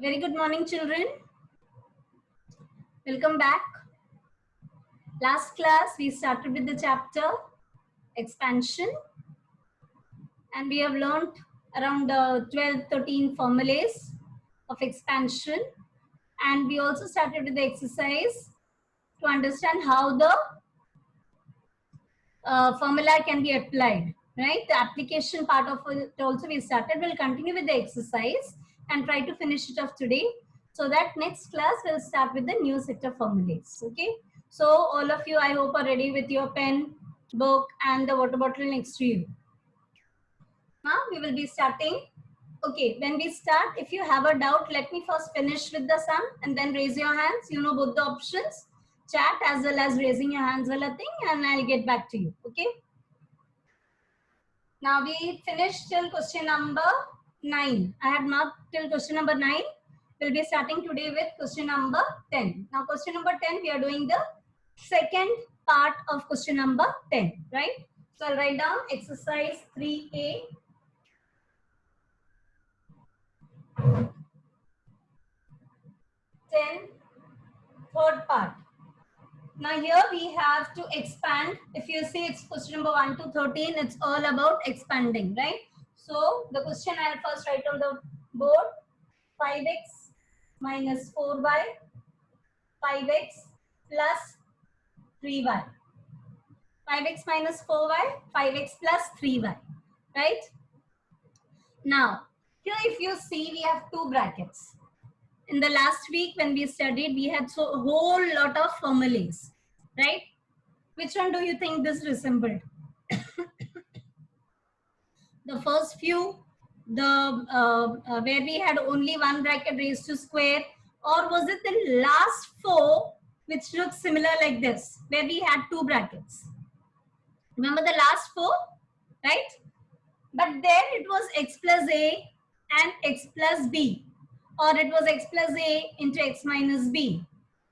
Very good morning, children. Welcome back. Last class, we started with the chapter expansion, and we have learned around 12, 13 formulas of expansion. And we also started with the exercise to understand how the formula can be applied, right? The application part of it also we started. We'll continue with the exercise and try to finish it off today. So that next class we'll start with the new set of formulas, okay? So all of you, I hope, are ready with your pen, book and the water bottle next to you. Now we will be starting. Okay, when we start, if you have a doubt, let me first finish with the sum and then raise your hands. You know both the options, chat as well as raising your hands while a thing, and I'll get back to you, okay? Now we finished till question number 9. I have marked till question number 9. We'll be starting today with question number 10. Now question number 10, we are doing the second part of question number 10, right? So I'll write down exercise 3A. 10, third part. Now here we have to expand. If you see it's question number 1 to 13, it's all about expanding, right? So the question I'll first write on the board, 5x minus 4y, 5x plus 3y. 5x minus 4y, 5x plus 3y, right? Now, here if you see, we have two brackets. In the last week when we studied, we had a whole lot of formulas, right? Which one do you think this resembled? The first few, where we had only one bracket raised to square, or was it the last four which looks similar like this, where we had two brackets? Remember the last four, right? But there it was x plus a and x plus b, or it was x plus a into x minus b,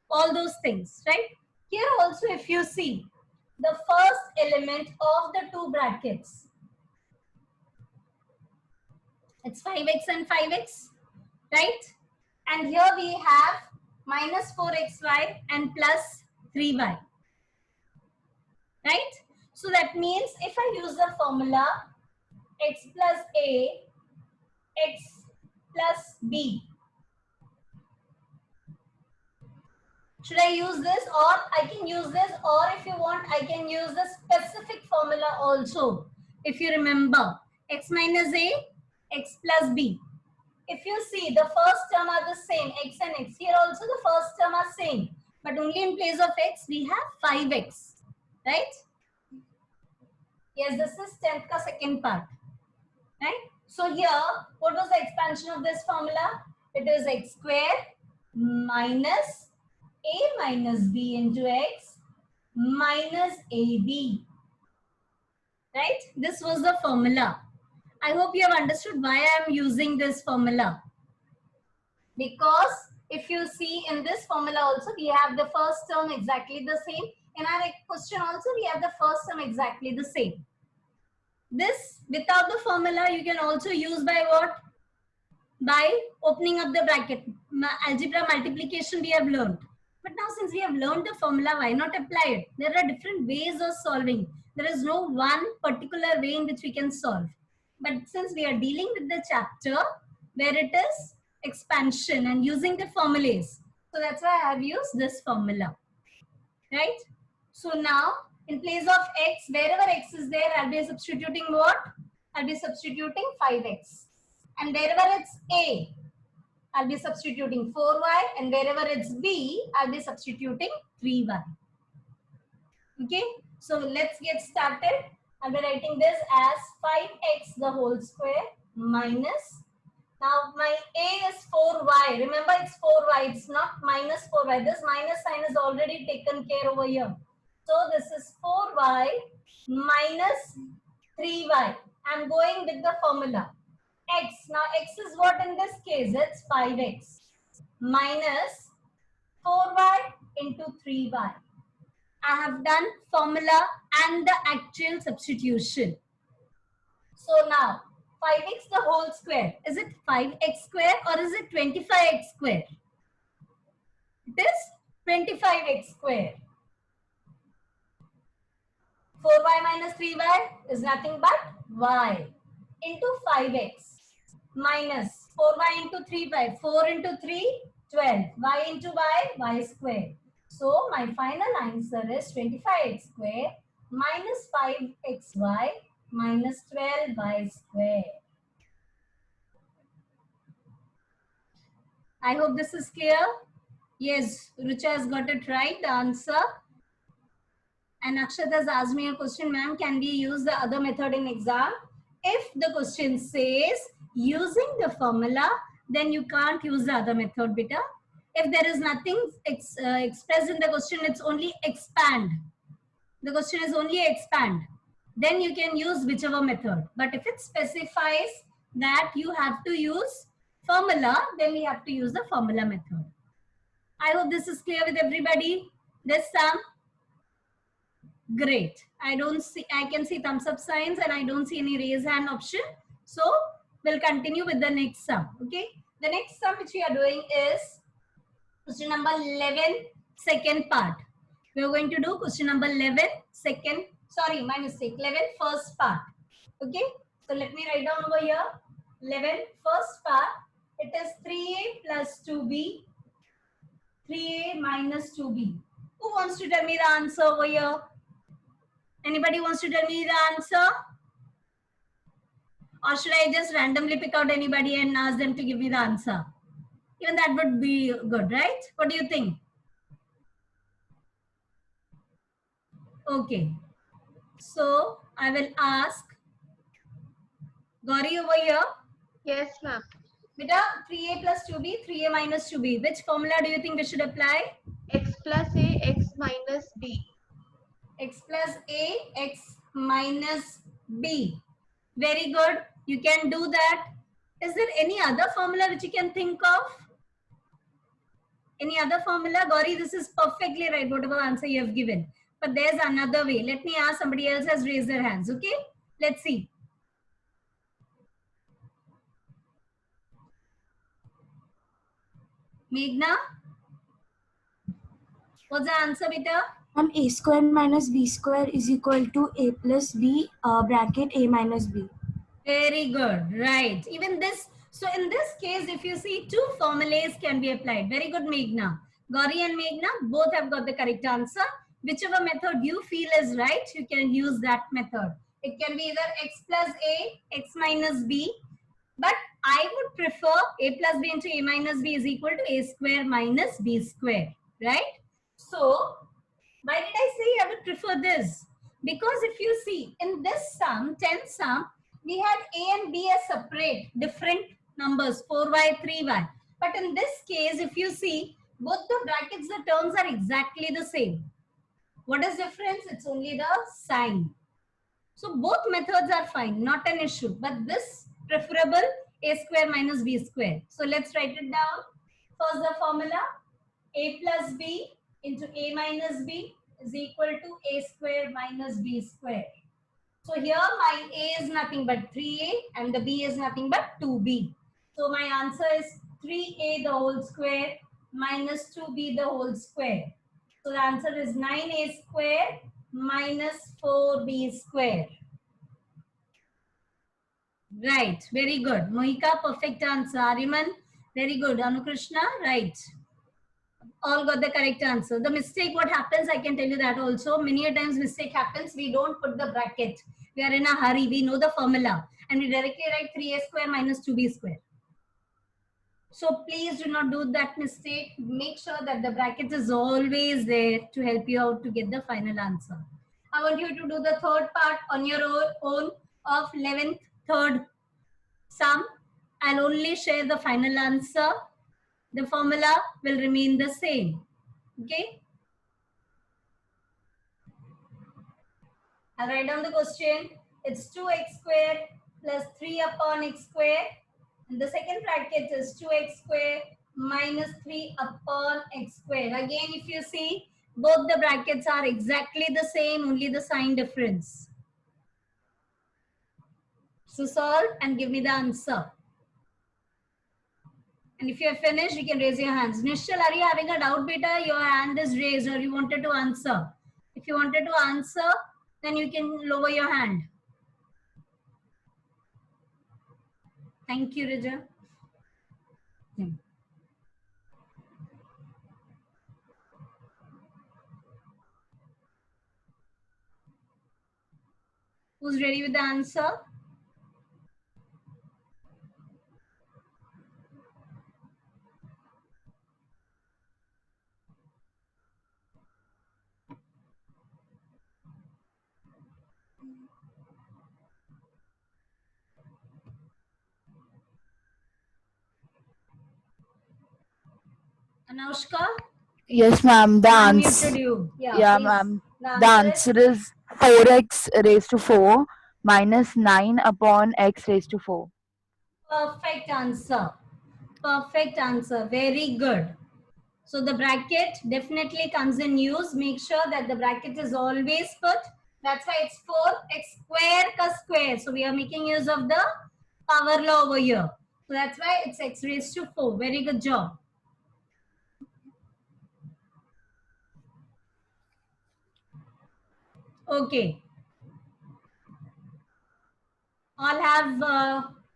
all those things, right? Here also if you see, the first element of the two brackets, it's 5x and 5x, right? And here we have minus 4xy and plus 3y, right? So that means if I use the formula x plus a, x plus b, should I use this, or I can use this, or if you want, I can use the specific formula also. If you remember, x minus a, x plus b. If you see, the first term are the same, x and x. Here also the first term are same, but only in place of x, we have 5x, right? Yes, this is 10th ka second part, right? So here, what was the expansion of this formula? It is x square minus a minus b into x minus ab, right? This was the formula. I hope you have understood why I am using this formula. Because if you see in this formula also, we have the first term exactly the same. In our question also, we have the first term exactly the same. This, without the formula, you can also use by what? By opening up the bracket. Algebra multiplication we have learned. But now since we have learned the formula, why not apply it? There are different ways of solving. There is no one particular way in which we can solve. But since we are dealing with the chapter where it is expansion and using the formulas, so that's why I have used this formula, right? So now in place of x, wherever x is there, I'll be substituting what? I'll be substituting 5x. And wherever it's a, I'll be substituting 4y, and wherever it's b, I'll be substituting 3y. Okay, so let's get started. I'll be writing this as 5x the whole square minus, now my a is 4y. Remember it's 4y, it's not minus 4y. This minus sign is already taken care over here. So this is 4y minus 3y. I'm going with the formula. X, now x is what in this case? It's 5x minus 4y into 3y. I have done formula and the actual substitution. So now 5x the whole square. Is it 5x square or is it 25x square? It is 25x square. 4y minus 3y is nothing but y into 5x minus 4y into 3y. 4 into 3, 12. Y into y square. So my final answer is 25x square minus 5xy minus 12y square. I hope this is clear. Yes, Rucha has got it right, the answer. And Akshat has asked me a question, ma'am, can we use the other method in exam? If the question says using the formula, then you can't use the other method, beta. If there is nothing expressed in the question, it's only expand. The question is only expand. Then you can use whichever method. But if it specifies that you have to use formula, then we have to use the formula method. I hope this is clear with everybody. This sum. Great. I can see thumbs up signs and I don't see any raise hand option. So we'll continue with the next sum. Okay. The next sum which we are doing is question number 11, second part. We are going to do question number 11, second, sorry, my mistake, 11, first part. Okay. So let me write down over here. 11, first part. It is 3a plus 2b, 3a minus 2b. Who wants to tell me the answer over here? Anybody wants to tell me the answer? Or should I just randomly pick out anybody and ask them to give me the answer? Even that would be good, right? What do you think? Okay. So I will ask Gauri over here. Yes, ma'am. Beta, 3a plus 2b, 3a minus 2b. Which formula do you think we should apply? X plus A, X minus B. X plus a, x minus b. Very good. You can do that. Is there any other formula which you can think of? Any other formula? Gauri, this is perfectly right, whatever answer you have given. But there's another way. Let me ask, somebody else has raised their hands. Okay? Let's see. Meghna? What's the answer, beta? A square minus b square is equal to a plus b bracket a minus b. Very good. Right. Even this. So in this case, if you see, two formulas can be applied. Very good, Meghna. Gauri and Meghna both have got the correct answer. Whichever method you feel is right, you can use that method. It can be either x plus a, x minus b. But I would prefer a plus b into a minus b is equal to a square minus b square. Right? So, why did I say I would prefer this? Because if you see, in this sum, 10 sum, we had a and b as separate, different numbers, 4y, 3y. But in this case, if you see, both the brackets, the terms are exactly the same. What is difference? It's only the sign. So both methods are fine, not an issue. But this preferable, a square minus b square. So let's write it down. First the formula, a plus b into a minus b is equal to a square minus b square. So here my a is nothing but 3a and the b is nothing but 2b. So my answer is 3a the whole square minus 2b the whole square. So the answer is 9a square minus 4b square. Right, very good. Mohika, perfect answer. Ariman, very good. Anukrishna, right. All got the correct answer. The mistake, what happens, I can tell you that also. Many a times mistake happens, we don't put the bracket. We are in a hurry, we know the formula. And we directly write 3a square minus 2b square. So please do not do that mistake. Make sure that the bracket is always there to help you out to get the final answer. I want you to do the third part on your own of 11th, third sum. I'll only share the final answer. The formula will remain the same. Okay? I'll write down the question. It's 2x square plus 3 upon x square. And the second bracket is 2x square minus 3 upon x square. Again, if you see, both the brackets are exactly the same, only the sign difference. So solve and give me the answer. And if you have finished, you can raise your hands. Nishal, are you having a doubt, beta? Your hand is raised or you wanted to answer. If you wanted to answer, then you can lower your hand. Thank you, Rija. Who's ready with the answer? Anushka? Yes, ma'am. The Unmuted answer, you. Yeah, yeah, please. ma'am. The The answer answer is 4x raised to 4 minus 9 upon x raised to 4. perfect answer. Perfect answer. Very good. So the bracket definitely comes in use. Make sure that the bracket is always put. That's why it's 4x square ka square. So we are making use of the power law over here. So that's why it's x raised to 4. Very good job. Okay. All have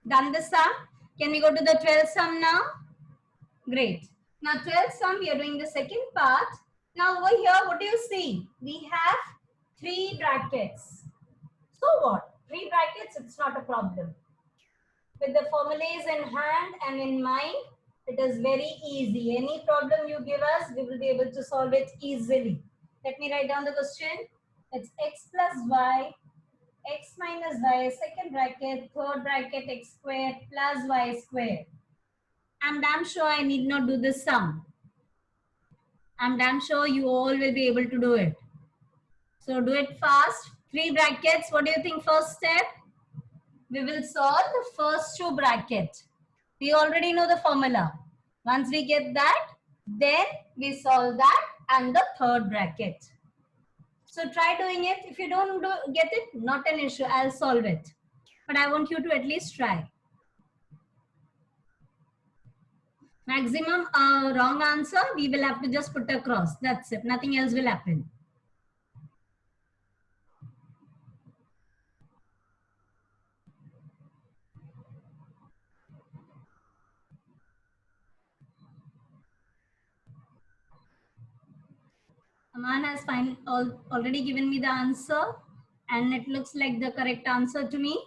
done the sum. Can we go to the 12th sum now? Great. Now 12th sum, we are doing the second part. Now over here, what do you see? We have 3 brackets. So what? 3 brackets, it's not a problem. With the formulas in hand and in mind, it is very easy. Any problem you give us, we will be able to solve it easily. Let me write down the question. It's x plus y, x minus y, second bracket, third bracket, x squared plus y squared. I'm damn sure I need not do this sum. I'm damn sure you all will be able to do it. So do it fast. 3 brackets. What do you think first step? We will solve the first 2 brackets. We already know the formula. Once we get that, then we solve that and the third bracket. So try doing it. If you don't get it, not an issue. I'll solve it. But I want you to at least try. Maximum wrong answer, we will have to just put across. That's it. Nothing else will happen. Aman has already given me the answer and it looks like the correct answer to me.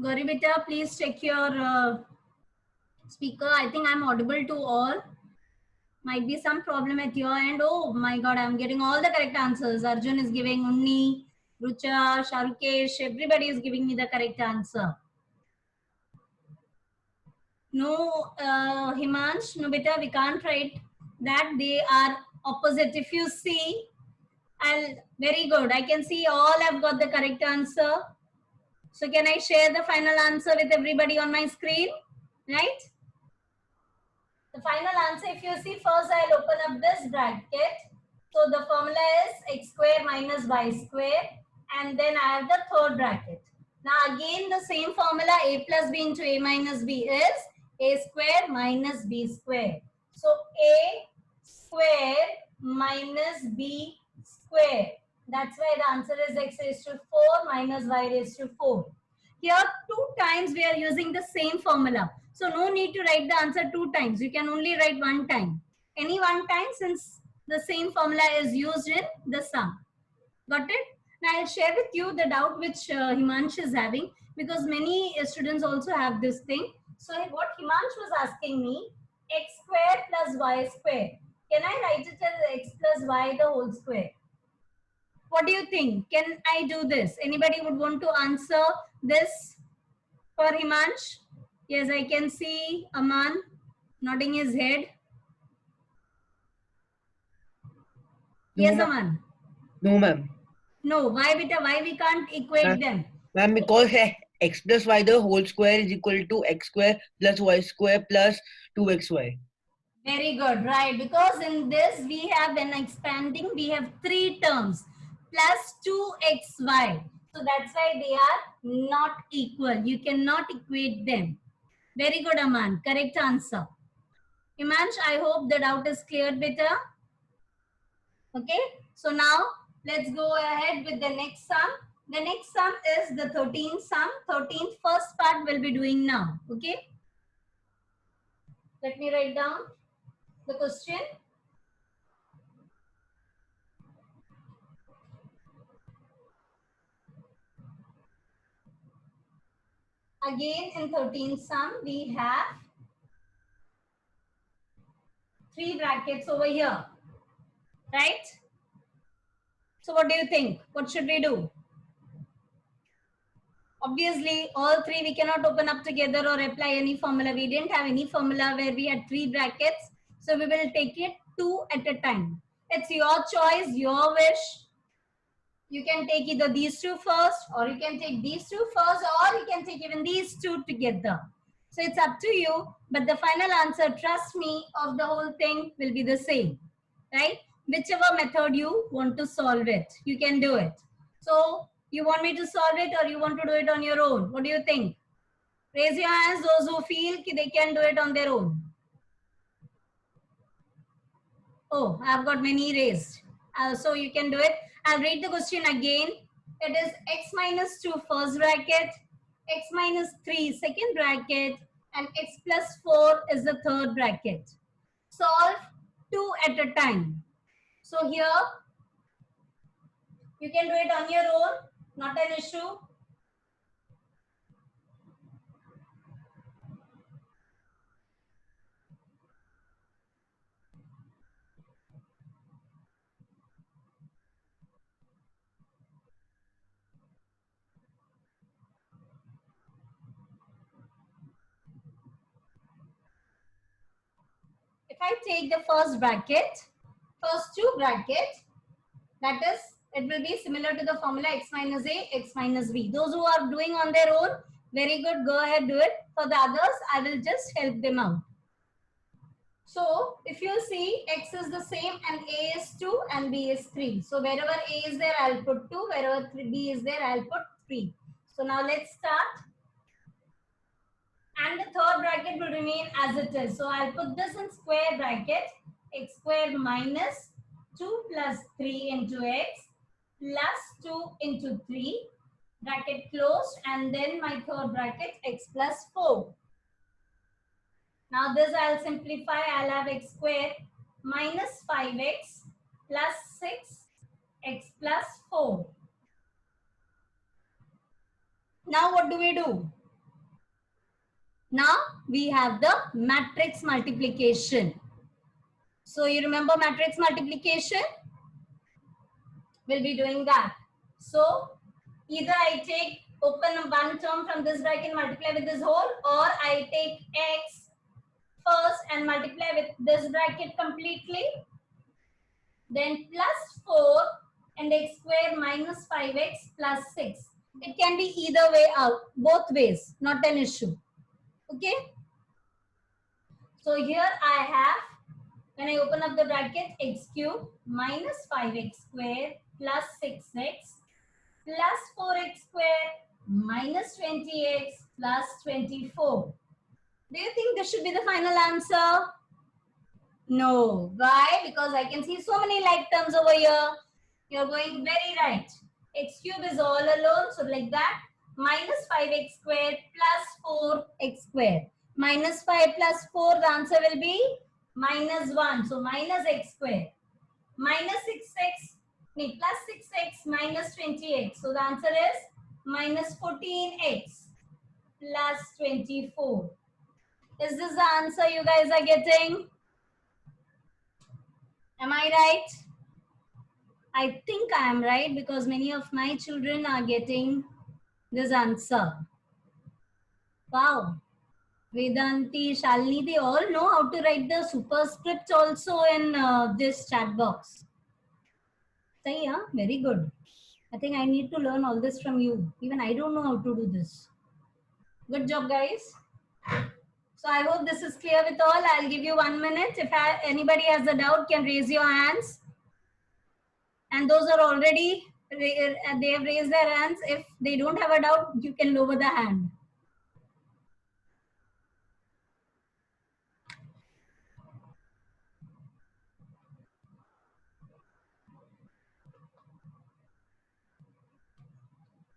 Gauri beta, please check your speaker. I think I'm audible to all. Might be some problem at your end. Oh my God, I'm getting all the correct answers. Arjun is giving Unni, Rucha, Sharukesh, everybody is giving me the correct answer. No, Himansh, no beta, we can't write that. They are opposite. If you see, very good. I can see all have got the correct answer. So can I share the final answer with everybody on my screen? Right? The final answer, if you see, first I'll open up this bracket. So the formula is x square minus y square. And then I have the third bracket. Now again the same formula, a plus b into a minus b is a square minus b square. So a square minus b square. That's why the answer is x raised to 4 minus y raised to 4. Here 2 times we are using the same formula. So no need to write the answer 2 times. You can only write 1 time. Any 1 time since the same formula is used in the sum. Got it? Now I'll share with you the doubt which Himansh is having because many students also have this thing. So what Himansh was asking me, x square plus y square. Can I write it as x plus y the whole square? What do you think? Can I do this? Anybody would want to answer this for Himansh? Yes, I can see Aman nodding his head. Yes, Aman. No, ma'am. No, why beta? Why we can't equate them? Ma'am, because x plus y the whole square is equal to x square plus y square plus 2xy. Very good, right? Because in this we have, when expanding, we have 3 terms plus 2xy. So that's why they are not equal. You cannot equate them. Very good, Aman. Correct answer. Imansh, I hope the doubt is clear better. Okay. So now let's go ahead with the next sum. The next sum is the 13th sum. 13th first part we'll be doing now. Okay. Let me write down the question. Again in 13th sum we have 3 brackets over here, right? So what do you think? What should we do? Obviously all 3 we cannot open up together or apply any formula. We didn't have any formula where we had 3 brackets. So we will take it 2 at a time. It's your choice, your wish. You can take either these 2 first, or you can take these 2 first, or you can take even these 2 together. So it's up to you, but the final answer, trust me, of the whole thing will be the same, right? Whichever method you want to solve it, you can do it. So you want me to solve it or you want to do it on your own? What do you think? Raise your hands, those who feel they can do it on their own. Oh, I've got many raised. So you can do it. I'll read the question again. It is x minus 2 first bracket, x minus 3 second bracket, and x plus 4 is the third bracket. Solve 2 at a time. So here, you can do it on your own, not an issue. If I take the first bracket, first 2 brackets, that is, it will be similar to the formula x minus a, x minus b. Those who are doing on their own, very good, go ahead, do it. For the others, I will just help them out. So, if you see, x is the same and a is 2 and b is 3. So, wherever a is there, I'll put 2. Wherever b is there, I'll put 3. So, now let's start. And the third bracket will remain as it is. So, I'll put this in square bracket, x square minus 2 plus 3 into x plus 2 into 3, bracket closed, and then my third bracket x plus 4. Now this I'll simplify. I'll have x square minus 5x plus 6x plus 4. Now what do we do? Now we have the matrix multiplication. So you remember matrix multiplication? We'll be doing that. So either I take open one term from this bracket, multiply with this whole, or I take x first and multiply with this bracket completely, then plus 4 and x square minus 5x plus 6. It can be either way out, both ways, not an issue. Okay. So here I have, when I open up the bracket, x cube minus 5x square plus 6x plus 4x square minus 20x plus 24. Do you think this should be the final answer? No. Why? Because I can see so many like terms over here. You're going very right. X cube is all alone. So like that. Minus 5x square plus 4x square. Minus 5 plus 4, the answer will be minus 1. So minus x square. Minus 6x, plus 6x minus 20x. So the answer is minus 14x plus 24. Is this the answer you guys are getting? Am I right? I think I am right because many of my children are getting this answer. Wow. Vedanti, Shalini, they all know how to write the superscript also in this chat box. Sahi, huh? Very good. I think I need to learn all this from you. Even I don't know how to do this. Good job, guys. So I hope this is clear with all. I'll give you 1 minute. If anybody has a doubt, can raise your hands. And those are already They have raised their hands. If they don't have a doubt, you can lower the hand.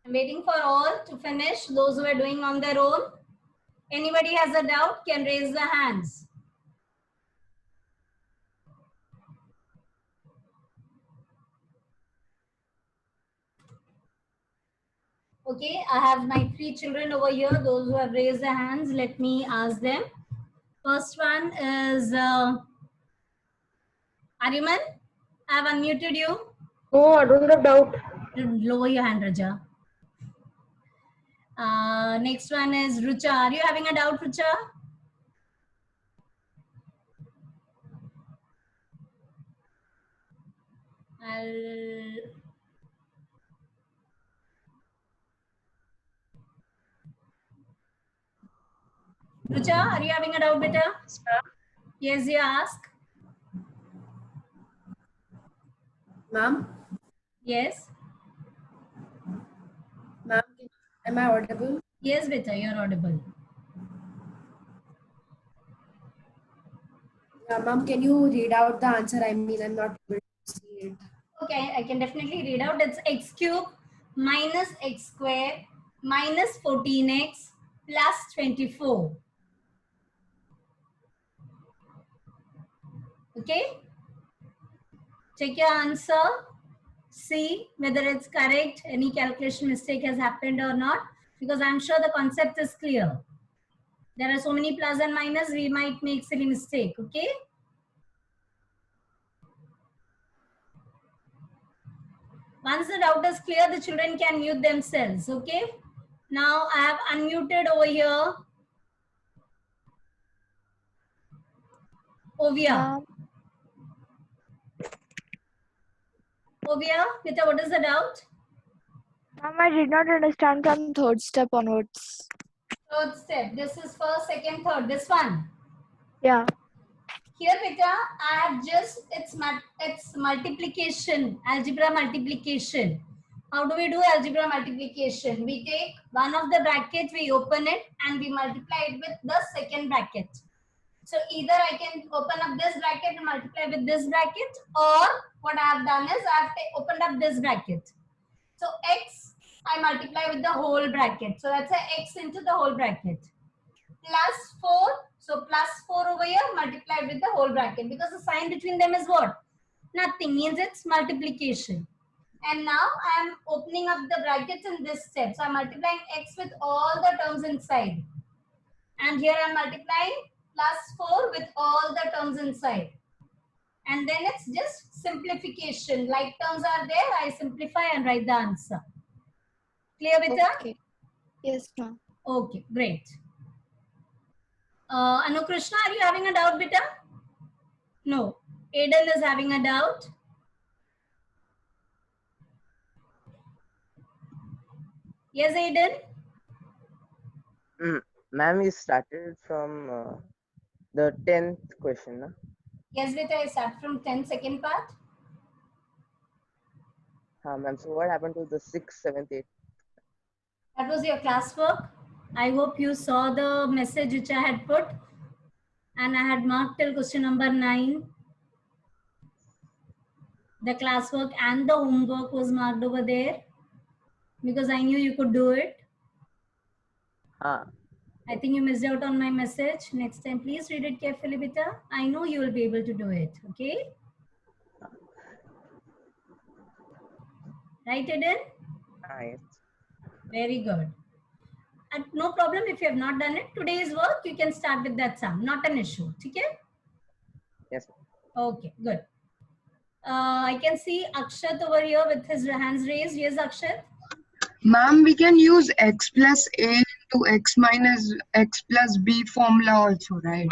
I'm waiting for all to finish. Those who are doing on their own. Anybody has a doubt can raise the hands. Okay, I have my 3 children over here. Those who have raised their hands, let me ask them. First one is Ariman. I have unmuted you. Oh, I don't have doubt. Lower your hand, Raja. Next one is Rucha. Are you having a doubt, Rucha? Rucha, are you having a doubt, beta? Yes, you ask. Ma'am? Yes. Ma'am, am I audible? Yes, beta, you're audible. Yeah, ma'am, can you read out the answer? I mean, I'm not able to see it. Okay, I can definitely read out. It's x cube minus x square minus 14x plus 24. Okay? Check your answer. See whether it's correct, any calculation mistake has happened or not, because I'm sure the concept is clear. There are so many plus and minus, we might make silly mistake, okay? Once the doubt is clear, the children can mute themselves, okay? Now I have unmuted over here Ovia. Ovia, Vita, what is the doubt? Ma'am, I did not understand from third step onwards. Third step. This is first, second, third. This one. Yeah. Here, Vita, I have just, it's multiplication, algebra multiplication. How do we do algebra multiplication? We take one of the brackets, we open it, and we multiply it with the second bracket. So either I can open up this bracket and multiply with this bracket, or what I have done is I have opened up this bracket. So x, I multiply with the whole bracket. So that's a x into the whole bracket. Plus 4, so plus 4 over here, multiply with the whole bracket. Because the sign between them is what? Nothing, means it's multiplication. And now I am opening up the brackets in this step. So I'm multiplying x with all the terms inside. And here I'm multiplying plus 4 with all the terms inside. And then it's just simplification. Like terms are there, I simplify and write the answer. Clear, Vita? Okay. Yes, ma'am. Okay, great. Anukrishna, are you having a doubt, Vita? No. Aiden is having a doubt. Yes, Aiden? Ma'am, you started from the 10th question, no? Yes, Vita, I start from 10 second part. Ma'am, so what happened to the 6th, 7th, 8th? That was your classwork. I hope you saw the message which I had put. And I had marked till question number 9. The classwork and the homework was marked over there. Because I knew you could do it. I think you missed out on my message. Next time, please read it carefully, Vita. I know you will be able to do it. Okay? Right, Eden? Yes. Very good. And no problem if you have not done it. Today's work, you can start with that sum. Not an issue. Okay? Yes. Okay, good. I can see Akshat over here with his hands raised. Yes, Akshat? Ma'am, we can use x plus a into x minus x plus b formula also, right?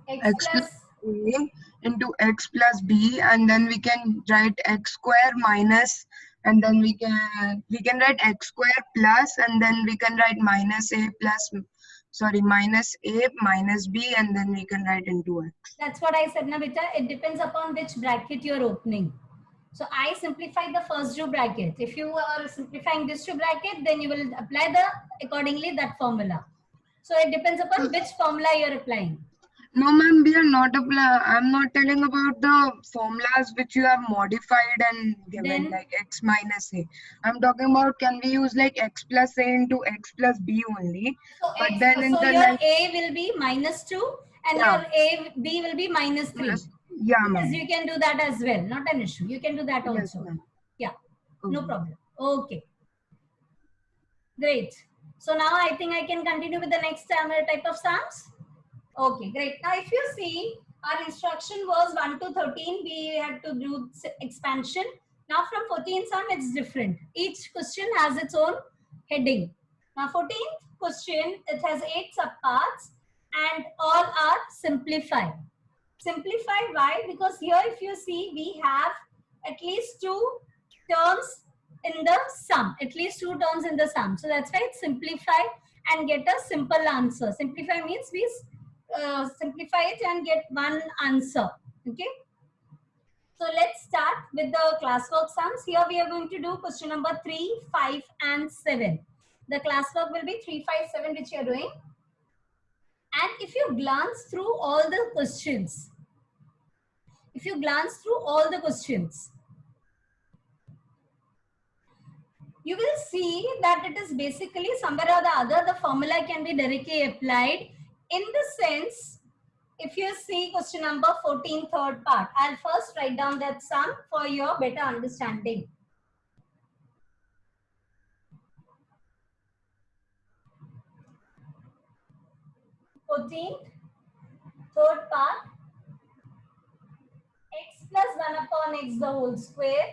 X plus a into x plus b, and then we can write x square minus, and then we can write x square plus, and then we can write minus a minus b, and then we can write into x. That's what I said, Navita. It depends upon which bracket you're opening. So I simplify the first two bracket. If you are simplifying this two bracket, then you will apply the accordingly that formula. So it depends upon which formula you are applying. No, ma'am, we are not I'm not telling about the formulas which you have modified and given, Then- like x minus a. I'm talking about, can we use like x plus a into x plus b only? So, But then in so the your like, A will be -2 and Yeah. your B will be -3. yeah, Yes, ma'am. you can do that as well. Not an issue. You can do that Yes, also. ma'am. Yeah, no Okay. problem. Okay. Great. So now I think I can continue with the next type of sums. Okay, great. Now if you see, our instruction was 1 to 13. We had to do expansion. Now from 14 sum, it's different. Each question has its own heading. Now 14th question, it has 8 subparts and all are simplified. Simplified, why? Because here if you see, we have at least 2 terms in the sum, at least 2 terms in the sum. So that's why it's simplify and get a simple answer. Simplify means we simplify it and get one answer. Okay. So let's start with the classwork sums. Here we are going to do question number 3, 5 and 7. The classwork will be 3, 5, 7 which you are doing. And if you glance through all the questions, you will see that it is basically somewhere or the other, the formula can be directly applied. In the sense, if you see question number 14, third part, I'll first write down that sum for your better understanding. Third part, x plus 1 upon x the whole square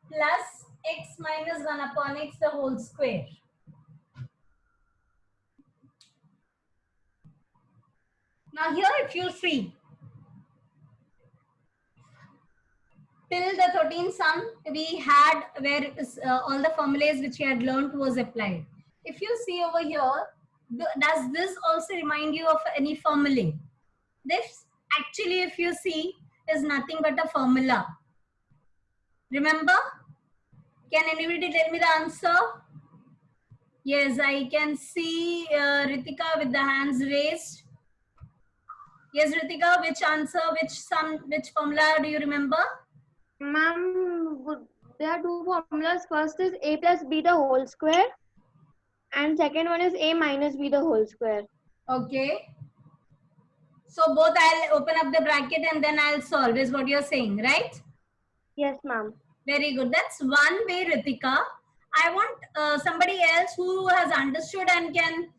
plus x minus 1 upon x the whole square. Now here if you see, till the 13th sum we had where all the formulas which we had learned was applied. If you see over here, does this also remind you of any formula? This actually if you see is nothing but a formula. Remember? Can anybody tell me the answer? Yes, I can see Ritika with the hands raised. Yes, Ritika, which answer, which formula do you remember? Ma'am, there are 2 formulas. First is a plus b the whole square, and second one is a minus b the whole square. Okay. So both I'll open up the bracket and then I'll solve is what you're saying, right? Yes, ma'am. Very good. That's one way, Ritika. I want somebody else who has understood and can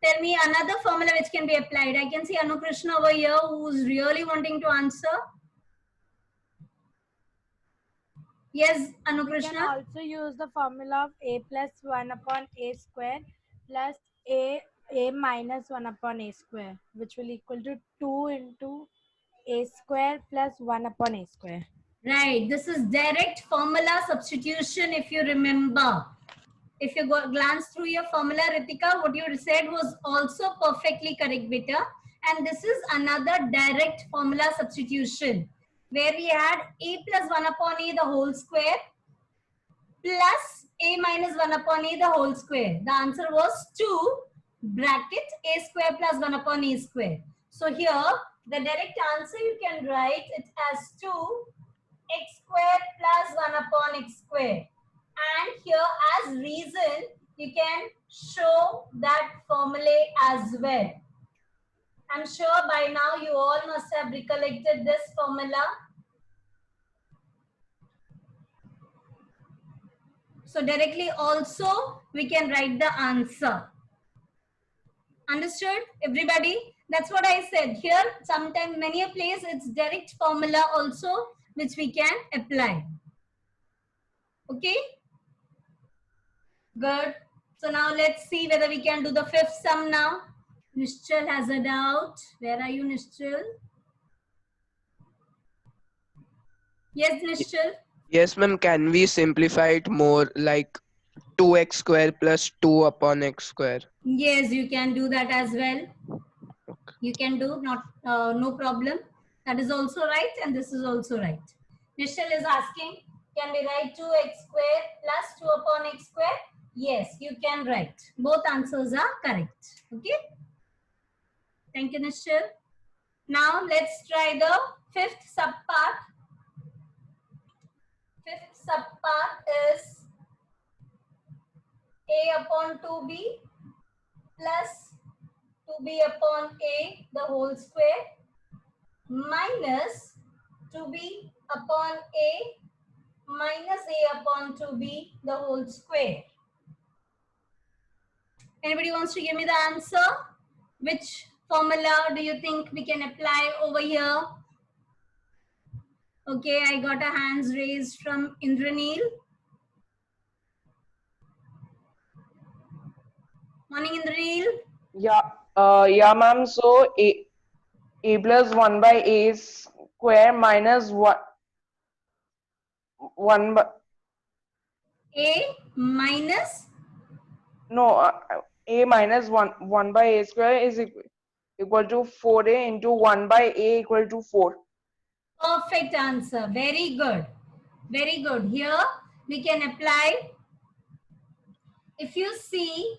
tell me another formula which can be applied. I can see Anukrishna over here who's really wanting to answer. Yes, We can Anukrishna. also use the formula of a plus 1 upon a square plus a minus 1 upon a square, which will equal to 2 into a square plus 1 upon a square. Right. This is direct formula substitution if you remember. If you glance through your formula, Ritika, what you said was also perfectly correct, beta. And this is another direct formula substitution where we had a plus 1 upon a the whole square plus a minus 1 upon a the whole square. The answer was 2 bracket a square plus 1 upon a square. So here, the direct answer you can write it as 2 x square plus 1 upon x square. And here as reason, you can show that formula as well. I'm sure by now you all must have recollected this formula. So directly also we can write the answer. Understood, everybody? That's what I said. Here, sometimes many a place it's direct formula also which we can apply. Okay? Good. So now let's see whether we can do the fifth sum now. Nishchal has a doubt. Where are you, Nishchal? Yes, Nishchal. Yes, ma'am. Can we simplify it more, like 2x square plus 2 upon x square? Yes, you can do that as well. You can do, not no problem. That is also right and this is also right. Nishal is asking, can we write 2x square plus 2 upon x square? Yes, you can write. Both answers are correct. Okay. Thank you, Nishal. Now let's try the fifth subpart. Fifth subpart is a upon 2b plus 2b upon a the whole square minus 2b upon a minus a upon 2b the whole square. Anybody wants to give me the answer? Which formula do you think we can apply over here? Okay, I got a hands raised from Indraneel. Morning, Indraneel. Yeah, ma'am. So a plus 1 by a square minus 1 by, A minus, no, a minus 1 by a square is equal to 4a into 1 by a equal to 4. perfect answer. Very good. Very good. Here we can apply, if you see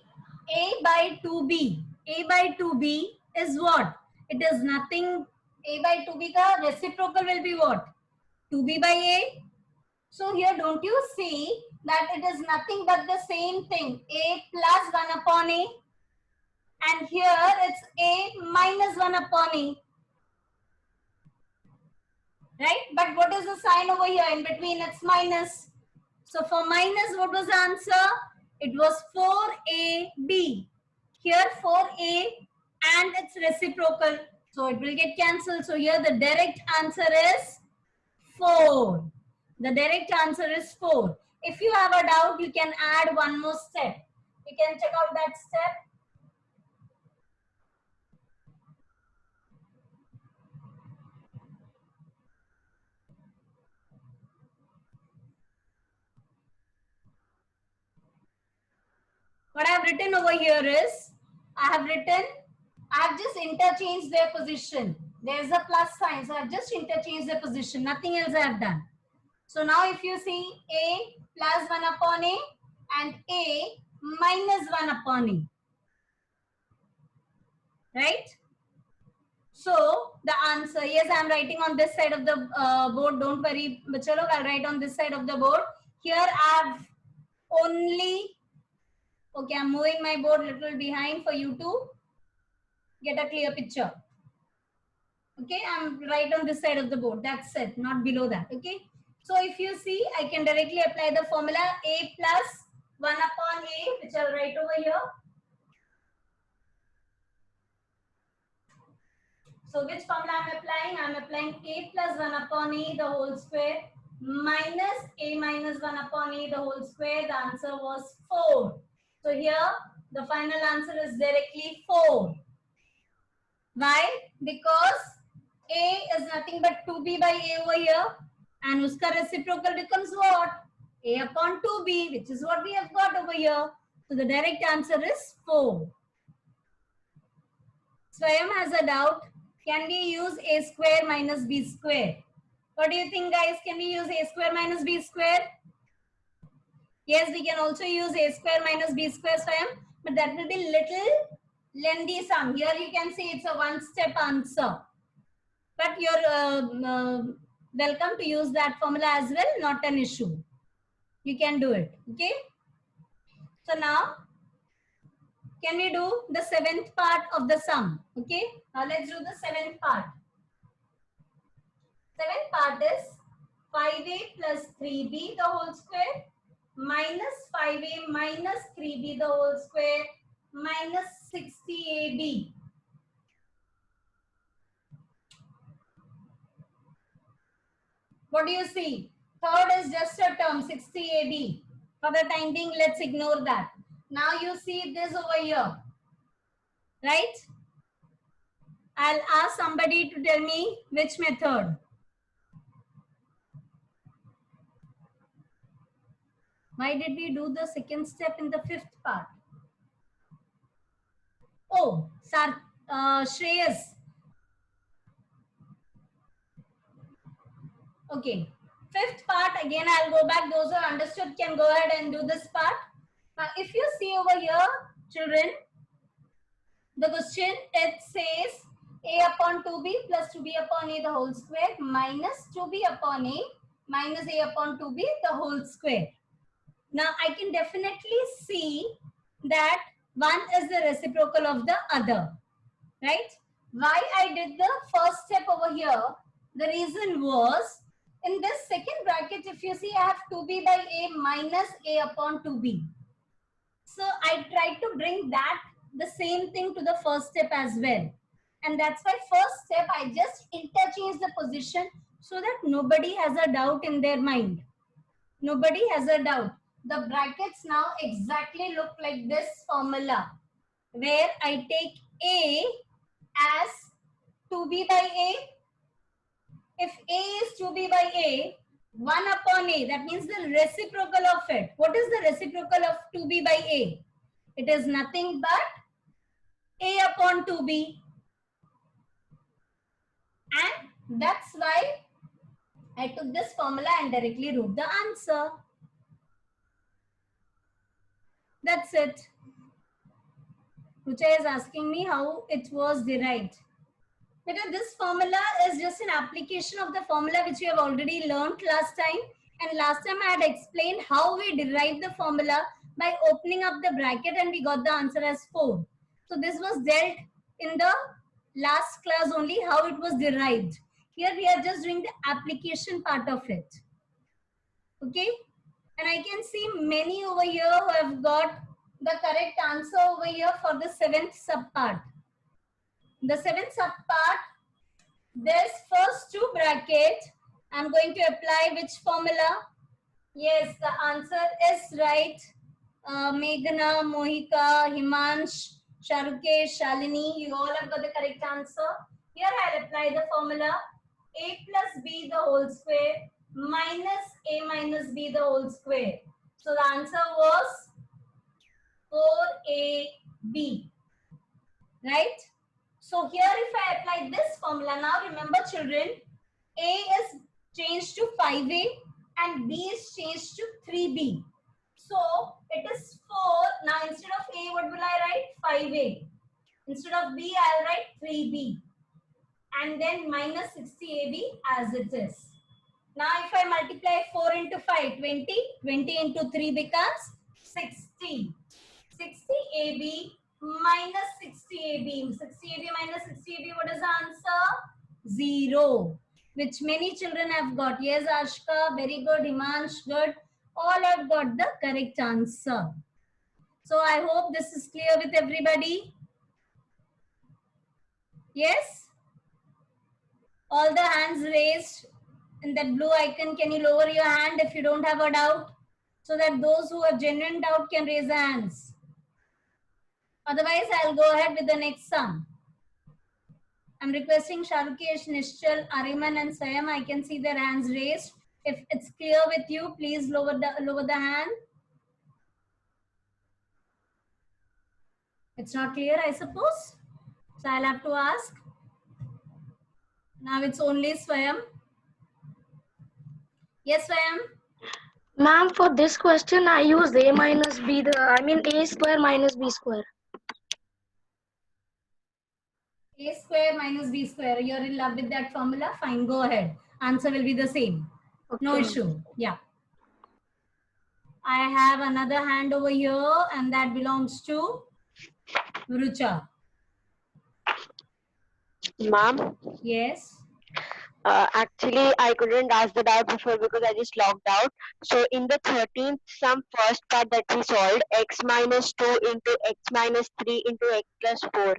a by 2b, a by 2b is what? It is nothing, a by 2b ka reciprocal will be what? 2b by a. So here don't you see that it is nothing but the same thing, a plus 1 upon a, and here it's a minus 1 upon a, right? But what is the sign over here? In between it's minus. So for minus, what was the answer? It was 4ab. Here 4a and it's reciprocal. So it will get cancelled. So here the direct answer is 4. The direct answer is 4. If you have a doubt, you can add one more step. You can check out that step. What I have written over here is, I have just interchanged their position. There's a plus sign, so I've just interchanged their position. Nothing else I have done. So now if you see a plus 1 upon a and a minus 1 upon a, right? So the answer, yes, I'm writing on this side of the board. Don't worry, bachalo, I'll write on this side of the board. Here I've only, okay, I'm moving my board a little behind for you to get a clear picture. Okay, I'm right on this side of the board. That's it, not below that. Okay. So if you see, I can directly apply the formula a plus 1 upon a, which I'll write over here. So which formula I'm applying? I'm applying a plus 1 upon a the whole square minus a minus 1 upon a the whole square. The answer was 4. So here the final answer is directly 4. Why? Because a is nothing but 2b by a over here, and uska reciprocal becomes what? A upon 2b, which is what we have got over here. So the direct answer is 4. Swayam has a doubt. Can we use a square minus b square? What do you think, guys? Can we use a square minus b square? Yes, we can also use a square minus b square, Swayam, but that will be little lengthy sum. Here you can see it's a one-step answer. But you're welcome to use that formula as well, not an issue. You can do it, okay? So now, can we do the 7th part of the sum, okay? Now let's do the 7th part. 7th part is 5a plus 3b the whole square minus 5a minus 3b the whole square minus 60ab. What do you see? Third is just a term, 60ab. For the time being, let's ignore that. Now you see this over here, right? I'll ask somebody to tell me which method. Why did we do the second step in the 5th part? Oh, Shreyas. Okay, Fifth part, again I'll go back. Those who understood can go ahead and do this part. Now, if you see over here, children, the question, it says a upon 2b plus 2b upon a the whole square minus 2b upon a minus a upon 2b the whole square. Now, I can definitely see that one is the reciprocal of the other, right? Why I did the first step over here, the reason was, in this second bracket, if you see, I have 2b by a minus a upon 2b. So I tried to bring that, the same thing to the first step as well. And that's why first step, I just interchange the position so that nobody has a doubt in their mind. Nobody has a doubt. The brackets now exactly look like this formula, where I take a as 2b by a. If a is 2b by a, 1 upon a, that means the reciprocal of it. What is the reciprocal of 2b by a? It is nothing but a upon 2b. And that's why I took this formula and directly wrote the answer. That's it. Rucha is asking me how it was derived. Because this formula is just an application of the formula which we have already learned last time. And last time I had explained how we derived the formula by opening up the bracket and we got the answer as 4. So this was dealt in the last class only, how it was derived. Here we are just doing the application part of it. Okay. And I can see many over here who have got the correct answer over here for the 7th subpart. The 7th subpart, there's first 2 brackets. I'm going to apply which formula? Yes, the answer is right. Meghna, Mohika, Himansh, Sharukesh, Shalini, you all have got the correct answer. Here I'll apply the formula a plus b the whole square minus a minus b the whole square. So the answer was 4ab, right? So here if I apply this formula, now remember children, a is changed to 5a and b is changed to 3b. So it is 4. Now instead of a, what will I write? 5a. Instead of b, I'll write 3b. And then minus 60ab as it is. Now if I multiply 4 into 5, 20. 20 into 3 becomes 60. 60ab minus 60ab. 60ab minus 60ab, what is the answer? 0. Which many children have got. Yes, Ashka, very good. Himansh, good. All have got the correct answer. So I hope this is clear with everybody. Yes? All the hands raised in that blue icon. Can you lower your hand if you don't have a doubt? So that those who have genuine doubt can raise their hands. Otherwise, I'll go ahead with the next sum. I'm requesting Sharukesh, Nishchal, Ariman and Sayam. I can see their hands raised. If it's clear with you, please lower the hand. It's not clear, I suppose. So I'll have to ask. Now it's only Swayam. Yes, Swayam. Ma'am, for this question, I use a minus b, a square minus b square. A square minus b square. You're in love with that formula? Fine, go ahead. Answer will be the same. Okay. No issue. Yeah. I have another hand over here and that belongs to Rucha. Ma'am, Yes. actually I couldn't ask the doubt before because I just logged out. So in the 13th sum first part that we solved, x minus 2 into x minus 3 into x plus 4.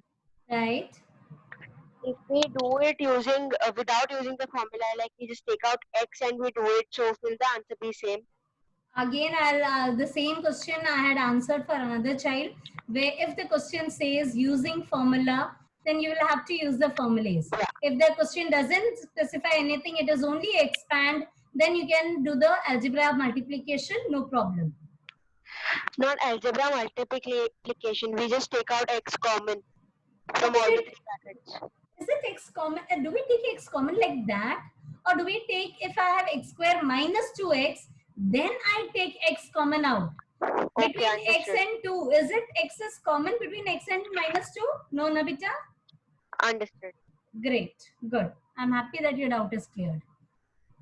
Right. If we do it using, without using the formula, like we just take out x and we do it, so will the answer be same? Again, I'll the same question I had answered for another child, where if the question says using formula, then you will have to use the formulas. Yeah. If the question doesn't specify anything, it is only expand, then you can do the algebra multiplication, no problem. Not algebra multiplication, we just take out x common from all the three brackets. Is it x common? Do we take x common like that? Or do we take, if I have x square minus 2x, then I take x common out? Okay, Between x understood. and 2, is it x is common between x and minus 2? No, Nabita? Understood. Great, good. I'm happy that your doubt is cleared.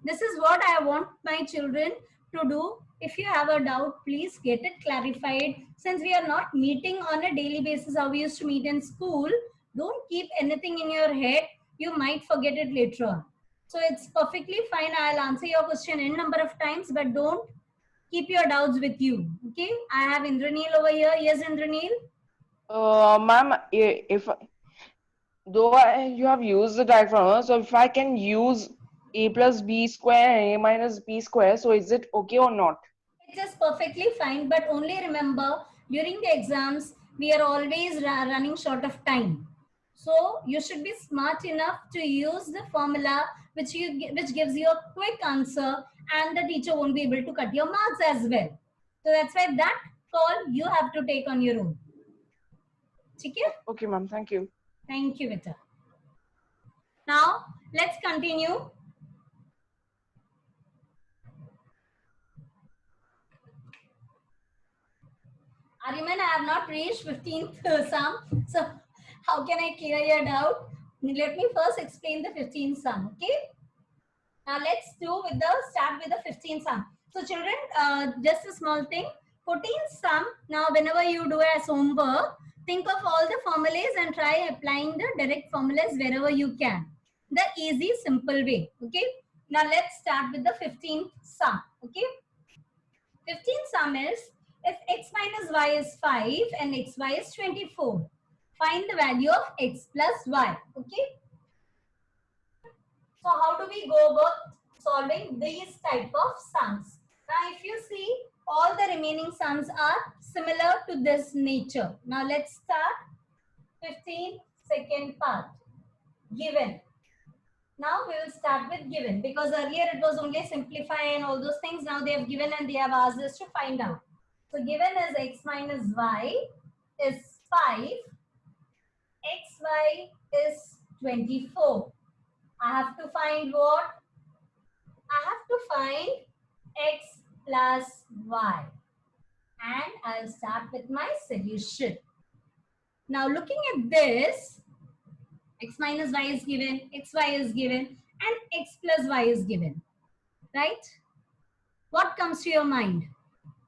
This is what I want my children to do. If you have a doubt, please get it clarified. Since we are not meeting on a daily basis how we used to meet in school, don't keep anything in your head. You might forget it later on. So it's perfectly fine. I'll answer your question in number of times, but don't keep your doubts with you. Okay, I have Indraneel over here. Yes, Indraneel? Ma'am, if though you have used the diagram, so if I can use a plus b square and a minus b square, so is it okay or not? It is perfectly fine, but only remember during the exams we are always running short of time. So you should be smart enough to use the formula which gives you a quick answer, and the teacher won't be able to cut your marks as well. So that's why that call you have to take on your own. Okay? Okay, ma'am. Thank you. Thank you, Vita. Now let's continue. Ariman, I have not reached 15th sum. So how can I clear your doubt? Let me first explain the 15th sum. Okay. Now let's start with the 15th sum. So children, just a small thing. 14th sum. Now whenever you do as homework, think of all the formulas and try applying the direct formulas wherever you can. The easy, simple way. Okay. Now let's start with the 15th sum. Okay. 15th sum is, if x minus y is 5 and xy is 24, find the value of x plus y. Okay. So how do we go about solving these type of sums? Now if you see, all the remaining sums are similar to this nature. Now let's start 15th second part. Given. Now we will start with given, because earlier it was only simplify and all those things. Now they have given and they have asked us to find out. So given is x minus y is 5, xy is 24. I have to find what? I have to find x plus y. And I'll start with my solution. Now looking at this, x minus y is given, xy is given, and x plus y is given, right? What comes to your mind?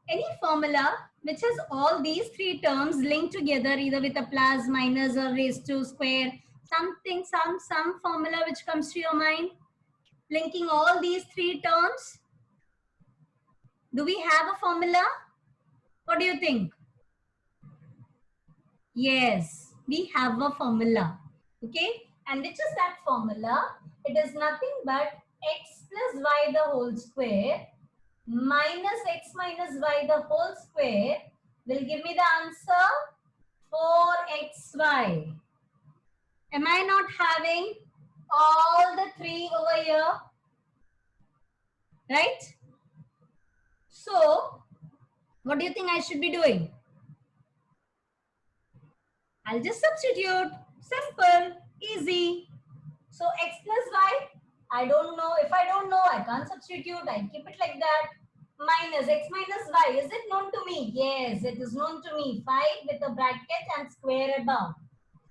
Any formula which has all these three terms linked together, either with a plus, minus, or raised to square, something, some formula which comes to your mind, linking all these three terms? Do we have a formula? What do you think? Yes, we have a formula. Okay, and which is that formula? It is nothing but x plus y the whole square minus x minus y the whole square will give me the answer 4xy. Am I not having all the three over here? Right? So, what do you think I should be doing? I'll just substitute. Simple, easy. So x plus y, I don't know. If I don't know, I can't substitute. I keep it like that. Minus x minus y, is it known to me? Yes, it is known to me. 5 with a bracket and square above.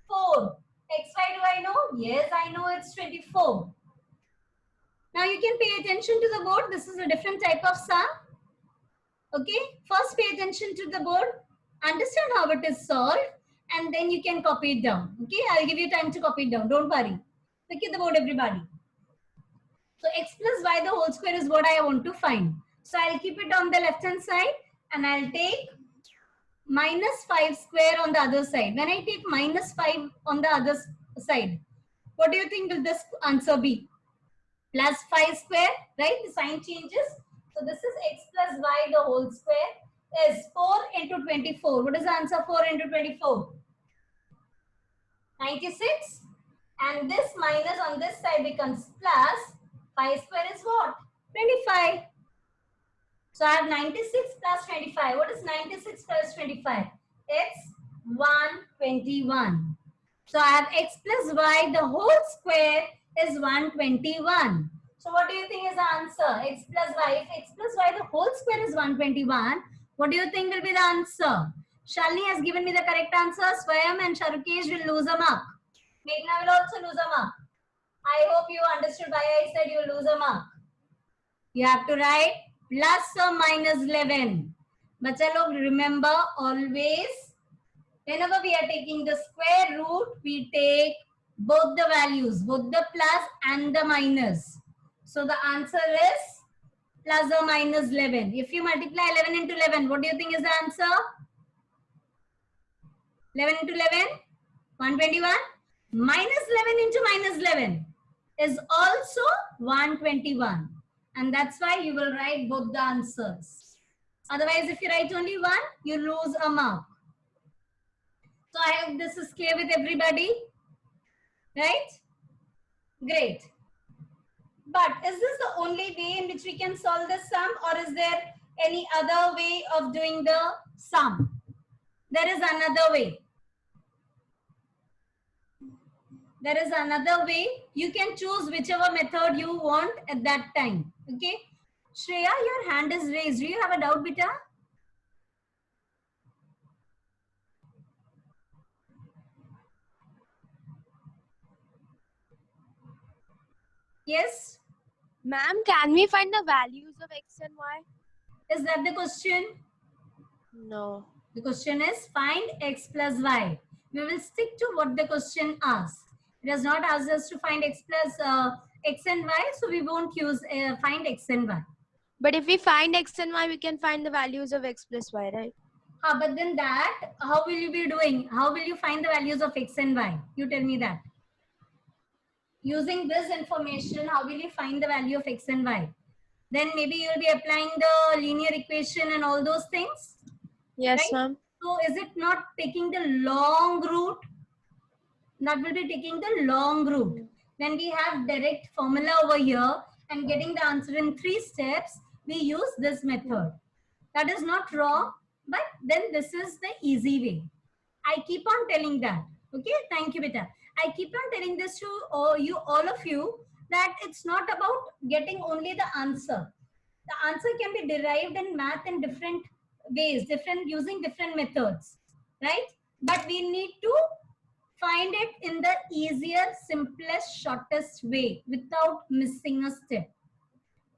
4. xy do I know? Yes, I know it's 24. Now you can pay attention to the board. This is a different type of sum. Okay, first pay attention to the board. Understand how it is solved, and then you can copy it down. Okay, I'll give you time to copy it down. Don't worry. Look at the board, everybody. So x plus y the whole square is what I want to find. So I'll keep it on the left hand side and I'll take minus 5 square on the other side. When I take minus 5 on the other side, what do you think will this answer be? Plus 5 square, right? The sign changes. So this is x plus y the whole square is 4 into 24. What is the answer? 4 into 24? 96. And this minus on this side becomes plus. 5 square is what? 25. So I have 96 plus 25. What is 96 plus 25? It's 121. So I have x plus y, the whole square is 121. So what do you think is the answer? X plus y. If x plus y, the whole square is 121, what do you think will be the answer? Shalini has given me the correct answer. Swayam and Sharukesh will lose a mark. Meghna will also lose a mark. I hope you understood why I said you will lose a mark. You have to write plus or minus 11. Bacha log, remember always, whenever we are taking the square root, we take both the values, both the plus and the minus. So the answer is plus or minus 11. If you multiply 11 into 11, what do you think is the answer? 11 into 11, 121. Minus 11 into minus 11 is also 121. And that's why you will write both the answers. Otherwise, if you write only one, you lose a mark. So I hope this is clear with everybody. Right? Great. But is this the only way in which we can solve the sum, or is there any other way of doing the sum? There is another way. There is another way. You can choose whichever method you want at that time. Okay. Shreya, your hand is raised. Do you have a doubt, beta? Yes? Ma'am, can we find the values of x and y? Is that the question? No. The question is find x plus y. We will stick to what the question asks. It does not ask us to find x plus x and y, so we won't use find x and y. But if we find x and y, we can find the values of x plus y, right? But then that, how will you be doing? How will you find the values of x and y? You tell me that. Using this information, how will you find the value of x and y? Then maybe you'll be applying the linear equation and all those things. Yes, right? ma'am. So is it not taking the long route? That will be taking the long route. When we have direct formula over here and getting the answer in 3 steps, we use this method. That is not wrong, but then this is the easy way. I keep on telling that. Okay, thank you, beta. I keep on telling this to all of you, that it's not about getting only the answer. The answer can be derived in math in different ways, using different methods, right? But we need to find it in the easier, simplest, shortest way without missing a step.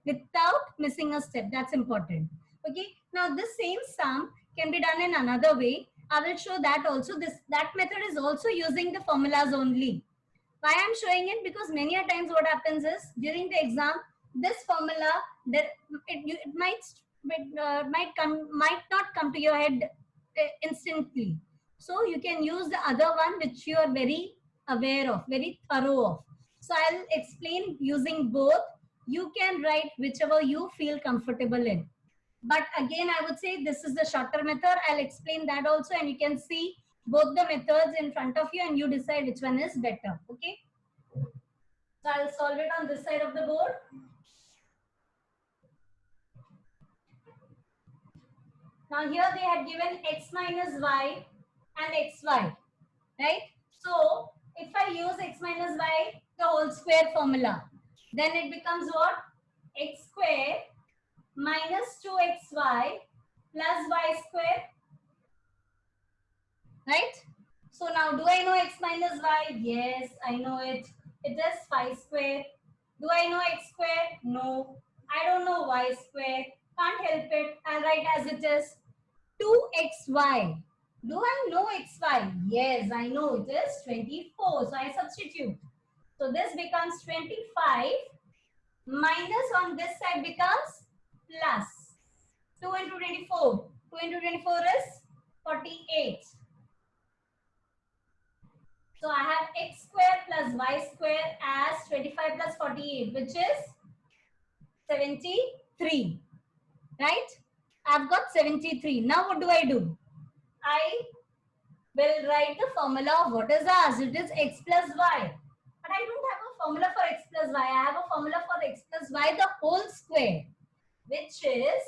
Without missing a step, that's important. Okay, now this same sum can be done in another way. I will show that also. That method is also using the formulas only. Why I'm showing it? Because many a times what happens is during the exam, this formula it might not come to your head instantly. So you can use the other one which you are very aware of, very thorough of. So I'll explain using both. You can write whichever you feel comfortable in. But again, I would say this is the shorter method. I'll explain that also, and you can see both the methods in front of you and you decide which one is better. Okay. So I'll solve it on this side of the board. Now here they had given x minus y and xy, right? So if I use x minus y, the whole square formula, then it becomes what? X square minus 2xy plus y square, right? So now do I know x minus y? Yes, I know it. It is 5 square. Do I know x square? No. I don't know y square. Can't help it. I'll write as it is. 2xy. Do I know xy? Yes, I know it is 24. So I substitute. So this becomes 25 minus on this side becomes plus 2 into 24. 2 into 24 is 48. So I have x square plus y square as 25 plus 48, which is 73. Right? I've got 73. Now what do? I will write the formula of what is ours. It is x plus y. But I don't have a formula for x plus y. I have a formula for x plus y, the whole square, which is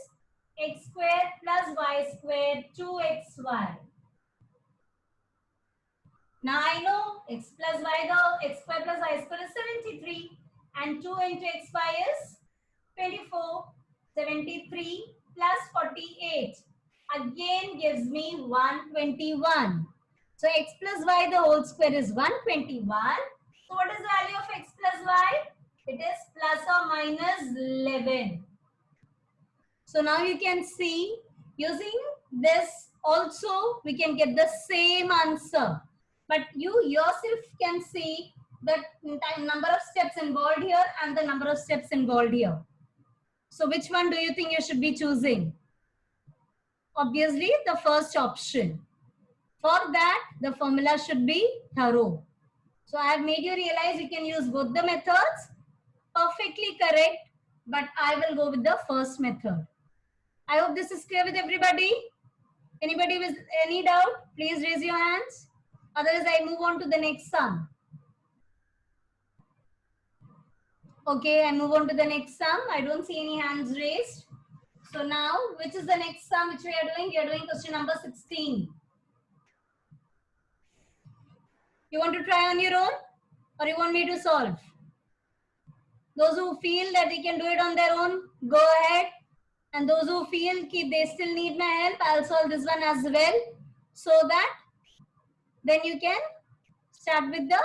x square plus y square 2xy. Now I know x plus y, the x square plus y square is 73 and 2 into xy is 24. 73 plus 48 again gives me 121. So x plus y the whole square is 121. So what is the value of x plus y? It is plus or minus 11. So now you can see using this also we can get the same answer. But you yourself can see the number of steps involved here and the number of steps involved here. So which one do you think you should be choosing? Obviously the first option. For that the formula should be thorough. So I have made you realize you can use both the methods. Perfectly correct. But I will go with the first method. I hope this is clear with everybody. Anybody with any doubt, please raise your hands. Otherwise, I move on to the next sum. Okay, I move on to the next sum. I don't see any hands raised. So now, which is the next sum which we are doing? We are doing question number 16. You want to try on your own or you want me to solve? Those who feel that they can do it on their own, go ahead. And those who feel that they still need my help, I'll solve this one as well. So that then you can start with the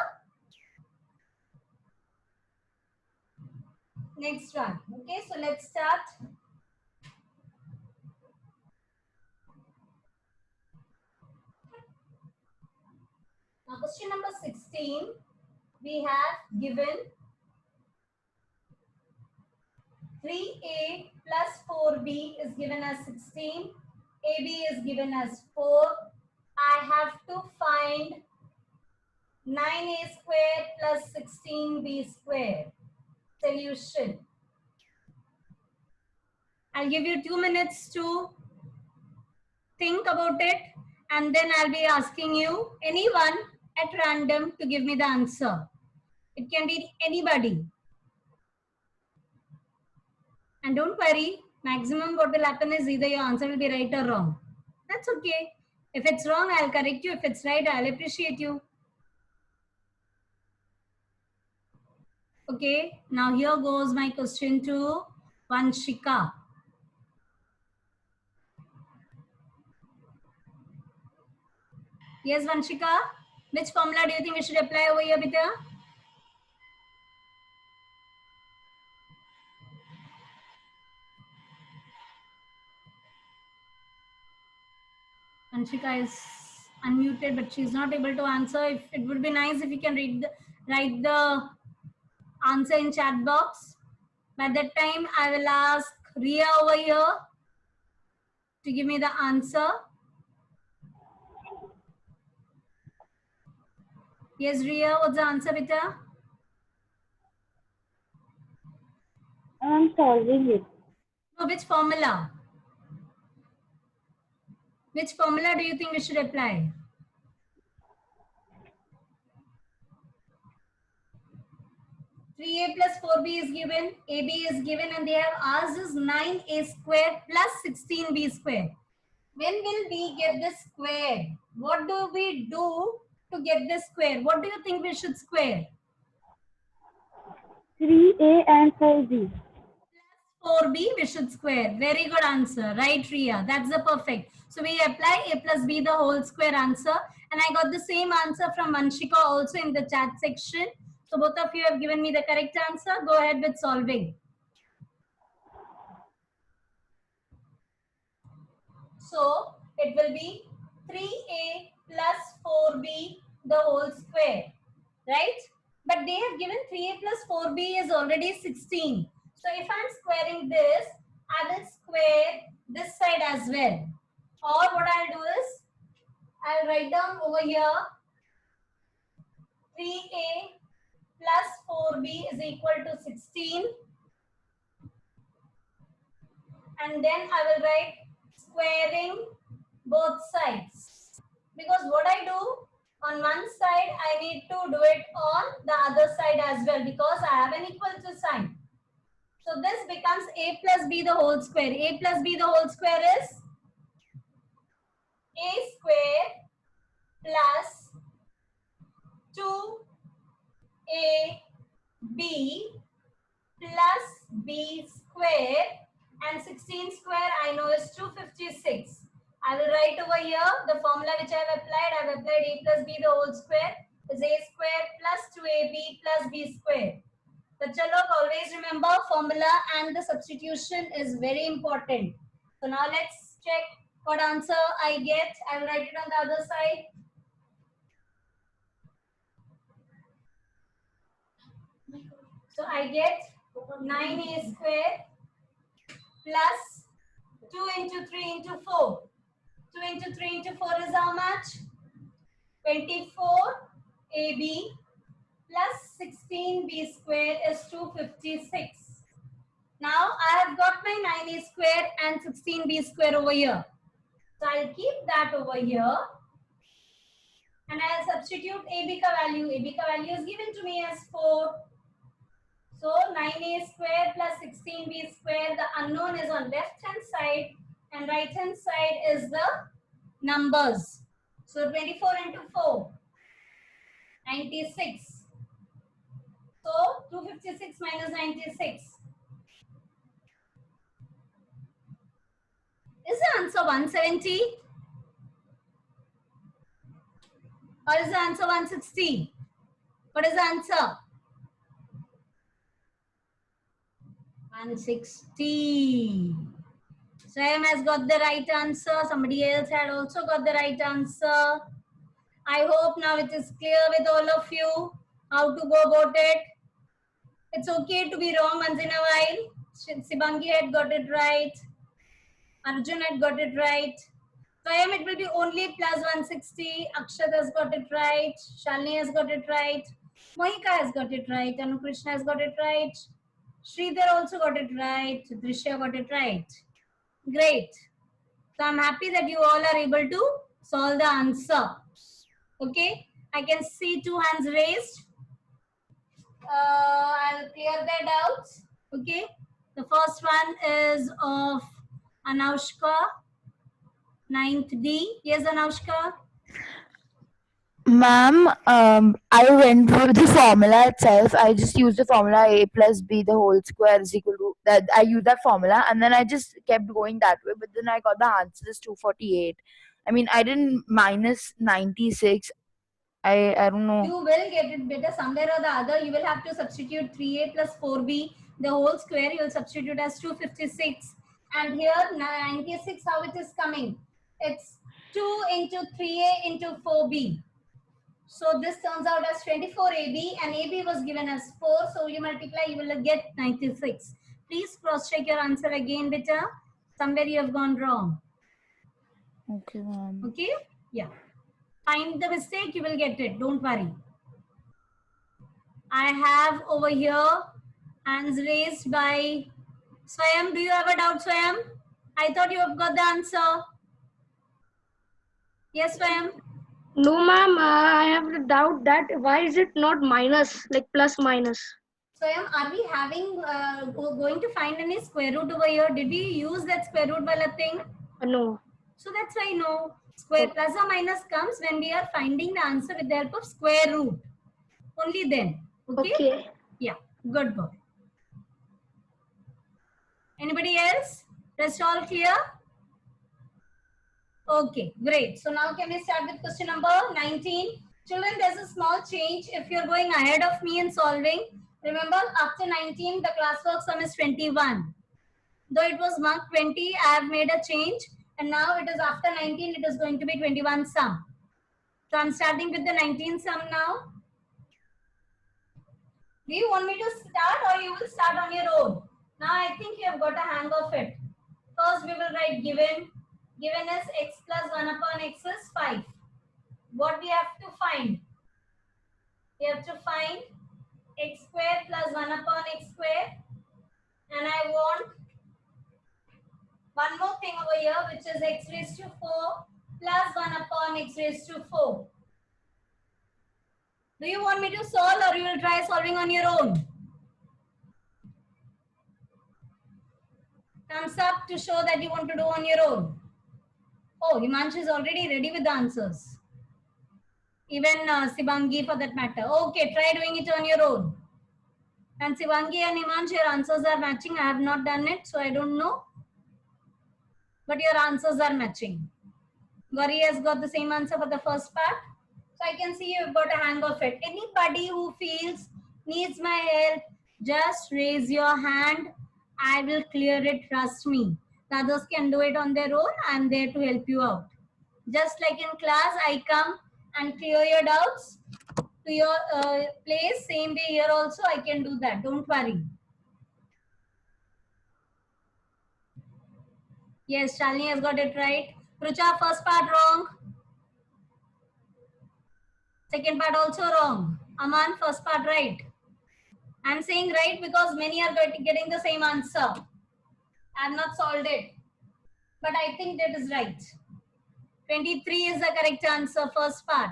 next one. Okay, so let's start. Now question number 16, we have given 3a plus 4b is given as 16. AB is given as 4. I have to find 9a square plus 16b square. Solution. I'll give you 2 minutes to think about it and then I'll be asking you, anyone at random, to give me the answer. It can be anybody. And don't worry, maximum what will happen is either your answer will be right or wrong. That's okay. If it's wrong, I'll correct you. If it's right, I'll appreciate you. Okay, now here goes my question to Vanshika. Yes, Vanshika, which formula do you think we should apply over here, Bita? Vanshika is unmuted, but she's not able to answer. If it would be nice if you can write the answer in chat box. By that time, I will ask Ria over here to give me the answer. Yes, Ria, what's the answer, Bita? I'm solving it. No, which formula? Which formula do you think we should apply? (3a plus 4b is given, ab is given, and they have asked us 9a square plus 16b square. When will we get this square? What do we do to get this square? What do you think we should square? 3a and 4b. 4b we should square. Very good answer. Right, Ria? That's the perfect. So we apply a plus b the whole square answer. And I got the same answer from Vanshika also in the chat section. So both of you have given me the correct answer. Go ahead with solving. So it will be 3a plus 4b the whole square. Right? But they have given 3a plus 4b is already 16. So if I'm squaring this, I will square this side as well. Or what I'll do is, I'll write down over here 3a plus 4b is equal to 16. And then I will write squaring both sides. Because what I do, on one side, I need to do it on the other side as well because I have an equal to sign. So this becomes a plus b the whole square. A plus b the whole square is a square plus 2ab plus b square, and 16 square I know is 256. I will write over here the formula which I have applied. I have applied a plus b the whole square is a square plus 2ab plus b square. But chalo, always remember formula and the substitution is very important. So now let's check what answer I get. I will write it on the other side. So I get 9a square plus 2 into 3 into 4. 2 into 3 into 4 is how much? 24ab plus 16b square is 256. Now I have got my 9a square and 16b square over here. So I'll keep that over here and I'll substitute ab ka value. Ab ka value is given to me as 4. So 9a square plus 16b square, the unknown is on left hand side and right hand side is the numbers. So 24 into 4, 96. So 256 minus 96. Is the answer 170? Or is the answer 160? What is the answer? 160. Swayam has got the right answer. Somebody else had also got the right answer. I hope now it is clear with all of you how to go about it. It's okay to be wrong once in a while. Sibangi had got it right. Arjun had got it right. Swayam, it will be only plus 160. Akshat has got it right. Shalini has got it right. Mohika has got it right. Anu Krishna has got it right. Sridhar also got it right. Drishya got it right. Great. So I'm happy that you all are able to solve the answer. Okay. I can see 2 hands raised. I'll clear their doubts. Okay. The first one is of Anaushka, 9th D. Yes, Anaushka. Ma'am, I went through the formula itself. I just used the formula a plus b the whole square is equal to that. I used that formula and then I just kept going that way. But then I got the answer is 248. I mean, I didn't minus 96. I don't know. You will get it better somewhere or the other. You will have to substitute 3a plus 4b the whole square. You will substitute as 256. And here 96, how it is coming? It's 2 into 3a into 4b. So this turns out as 24ab and ab was given as 4. So you multiply, you will get 96. Please cross check your answer again, beta. Somewhere you have gone wrong. Okay, ma'am. Okay? Yeah. Find the mistake, you will get it. Don't worry. I have over here hands raised by Swayam. Do you have a doubt, Swayam? I thought you have got the answer. Yes, Swayam? No, ma'am. I have the doubt that why is it not minus, like plus minus? Swayam, are we having going to find any square root over here? Did we use that square root wala thing? No. So that's why no. Square plus or minus comes when we are finding the answer with the help of square root. Only then. Okay? Okay. Yeah. Good boy. Anybody else? That's all clear? Okay, great. So now can we start with question number 19? Children, there's a small change. If you're going ahead of me in solving, remember after 19, the classwork sum is 21. Though it was marked 20, I have made a change. And now it is after 19, it is going to be 21 sum. So I'm starting with the 19 sum now. Do you want me to start or you will start on your own? Now I think you have got a hang of it. First we will write given. Given is x plus 1 upon x is 5. What we have to find? We have to find x square plus 1 upon x square. And I want one more thing over here, which is x raised to 4 plus 1 upon x raised to 4. Do you want me to solve or you will try solving on your own? Thumbs up to show that you want to do on your own. Oh, Himanshu is already ready with the answers. Even Sibangi for that matter. Okay, try doing it on your own. And Sibangi and Imansh, your answers are matching. I have not done it, so I don't know. But your answers are matching. Gauri has got the same answer for the first part. So I can see you've got a hang of it. Anybody who feels needs my help, just raise your hand. I will clear it, trust me. The others can do it on their own. I'm there to help you out. Just like in class, I come and clear your doubts to your place. Same way here also, I can do that. Don't worry. Yes, Shalini has got it right. Rucha, first part wrong. Second part also wrong. Aman, first part right. I'm saying right because many are getting the same answer. I have not solved it. But I think that is right. 23 is the correct answer, first part.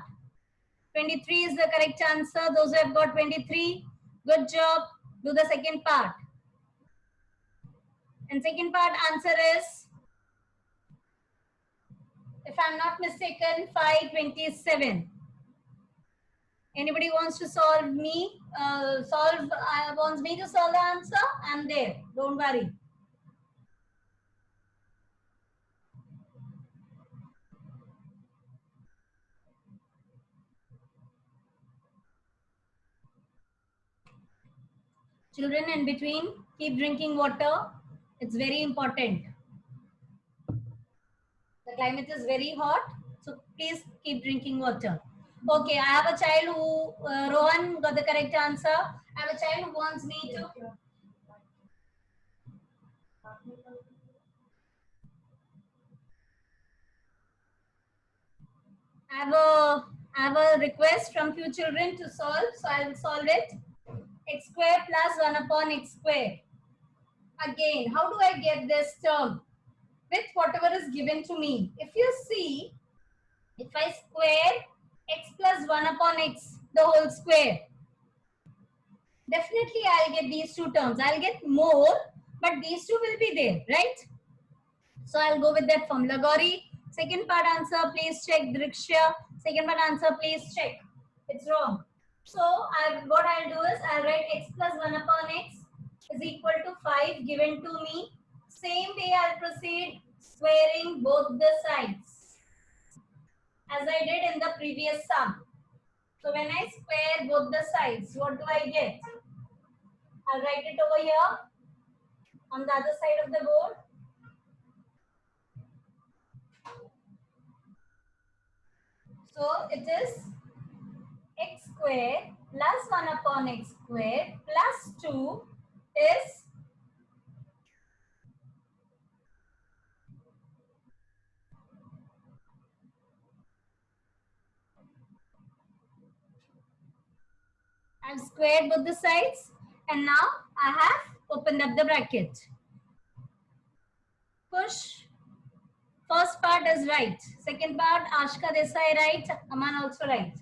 23 is the correct answer. Those who have got 23, good job. Do the second part. And second part answer is, if I'm not mistaken, 527. Anybody wants to solve me, wants me to solve the answer? I'm there. Don't worry. Children, in between, keep drinking water. It's very important. The climate is very hot, so please keep drinking water. Okay, I have a child who, Rohan got the correct answer. I have a child who wants me to. I have a request from few children to solve, so I will solve it. X square plus 1 upon x square. Again, how do I get this term? With whatever is given to me. If you see, if I square x plus 1 upon x, the whole square, definitely I'll get these two terms. I'll get more, but these two will be there, right? So I'll go with that formula. Gauri, second part answer, please check. Driksha, second part answer, please check. It's wrong. So what I'll do is I'll write x plus 1 upon x is equal to 5 given to me. Same way I'll proceed squaring both the sides as I did in the previous sum. So when I square both the sides, what do I get? I'll write it over here on the other side of the board. So it is x square plus 1 upon x square plus 2 is I've squared both the sides and now I have opened up the bracket. Push. First part is right. Second part, Ashka Desai right. Aman also right.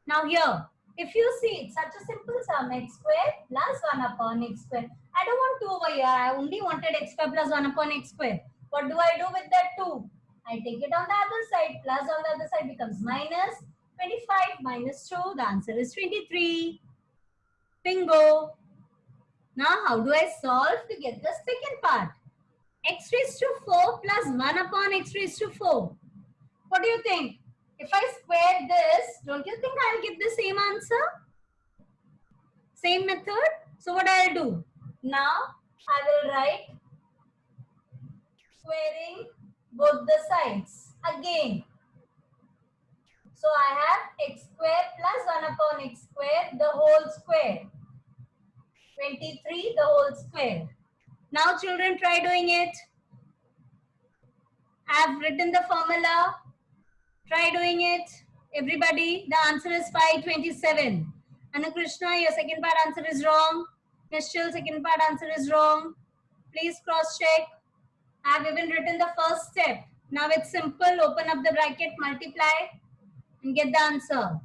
Now here, if you see, it's such a simple sum, x square plus 1 upon x square. I don't want 2 over here. I only wanted x square plus 1 upon x square. What do I do with that 2? I take it on the other side. Plus on the other side becomes minus 25 minus 2. The answer is 23. Bingo. Now how do I solve to get the second part? X raised to 4 plus 1 upon x raised to 4. What do you think? If I square this, don't you think I'll get the same answer? Same method? So what I'll do? Now I will write squaring both the sides again. So I have x square plus 1 upon x square, the whole square. 23, the whole square. Now children, try doing it. I have written the formula. Try doing it. Everybody, the answer is 527. Anu Krishna, your second part answer is wrong. Nishchal, second part answer is wrong. Please cross check. I have even written the first step. Now it's simple. Open up the bracket, multiply and get the answer.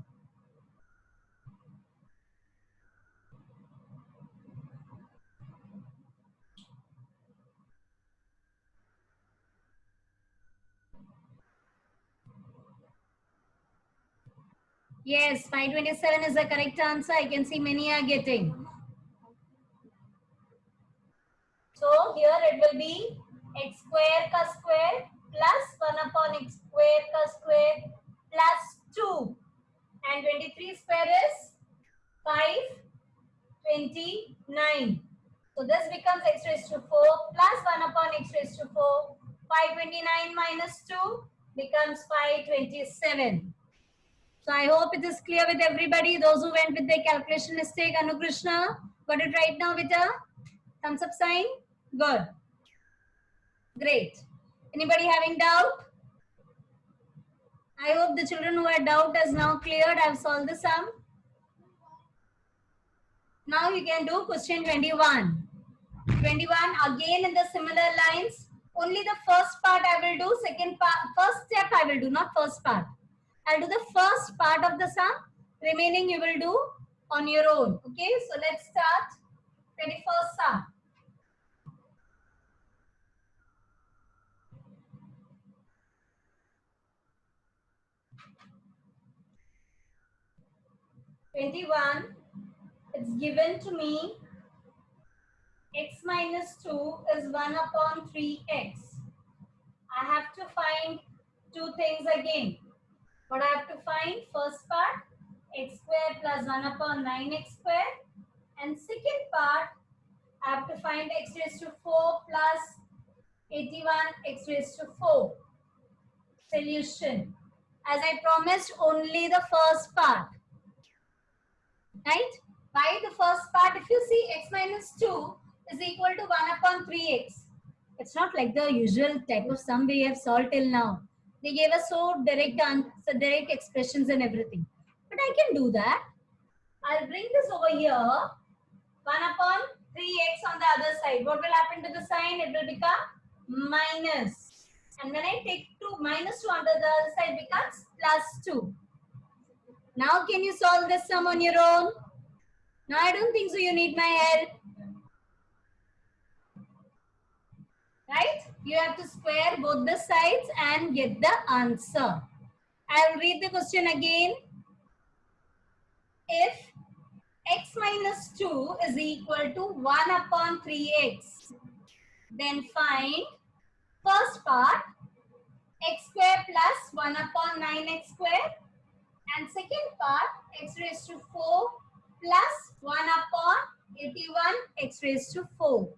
Yes, 527 is the correct answer. I can see many are getting. So here it will be x square ka square plus 1 upon x square ka square plus 2. And 23 square is 529. So this becomes x raised to 4 plus 1 upon x raised to 4. 529 minus 2 becomes 527. So I hope it is clear with everybody. Those who went with the calculation mistake, Anukrishna, got it right now with a thumbs up sign? Good. Great. Anybody having doubt? I hope the children who had doubt is now cleared. I've solved the sum. Now you can do question 21. 21 again in the similar lines. Only the first part I will do, second part, first step I will do, not first part. I'll do the first part of the sum. Remaining you will do on your own. Okay, so let's start 21st sum. It's given to me x minus 2 is 1 upon 3x. I have to find two things again. What I have to find? First part, x square plus 1 upon 9x square. And second part, I have to find x raised to 4 plus 81 x raised to 4. Solution. As I promised, only the first part. Right? By the first part, if you see x minus 2 is equal to 1 upon 3x. It's not like the usual type of sum we have solved till now. They gave us so direct answer, direct expressions and everything. But I can do that. I'll bring this over here. 1 upon 3x on the other side. What will happen to the sign? It will become minus. And when I take minus 2 on the other side, becomes plus 2. Now can you solve this sum on your own? No, I don't think so. You need my help. Right? You have to square both the sides and get the answer. I'll read the question again. If x minus 2 is equal to 1 upon 3x, then find first part x square plus 1 upon 9x square, and second part x raised to 4 plus 1 upon 81 x raised to 4.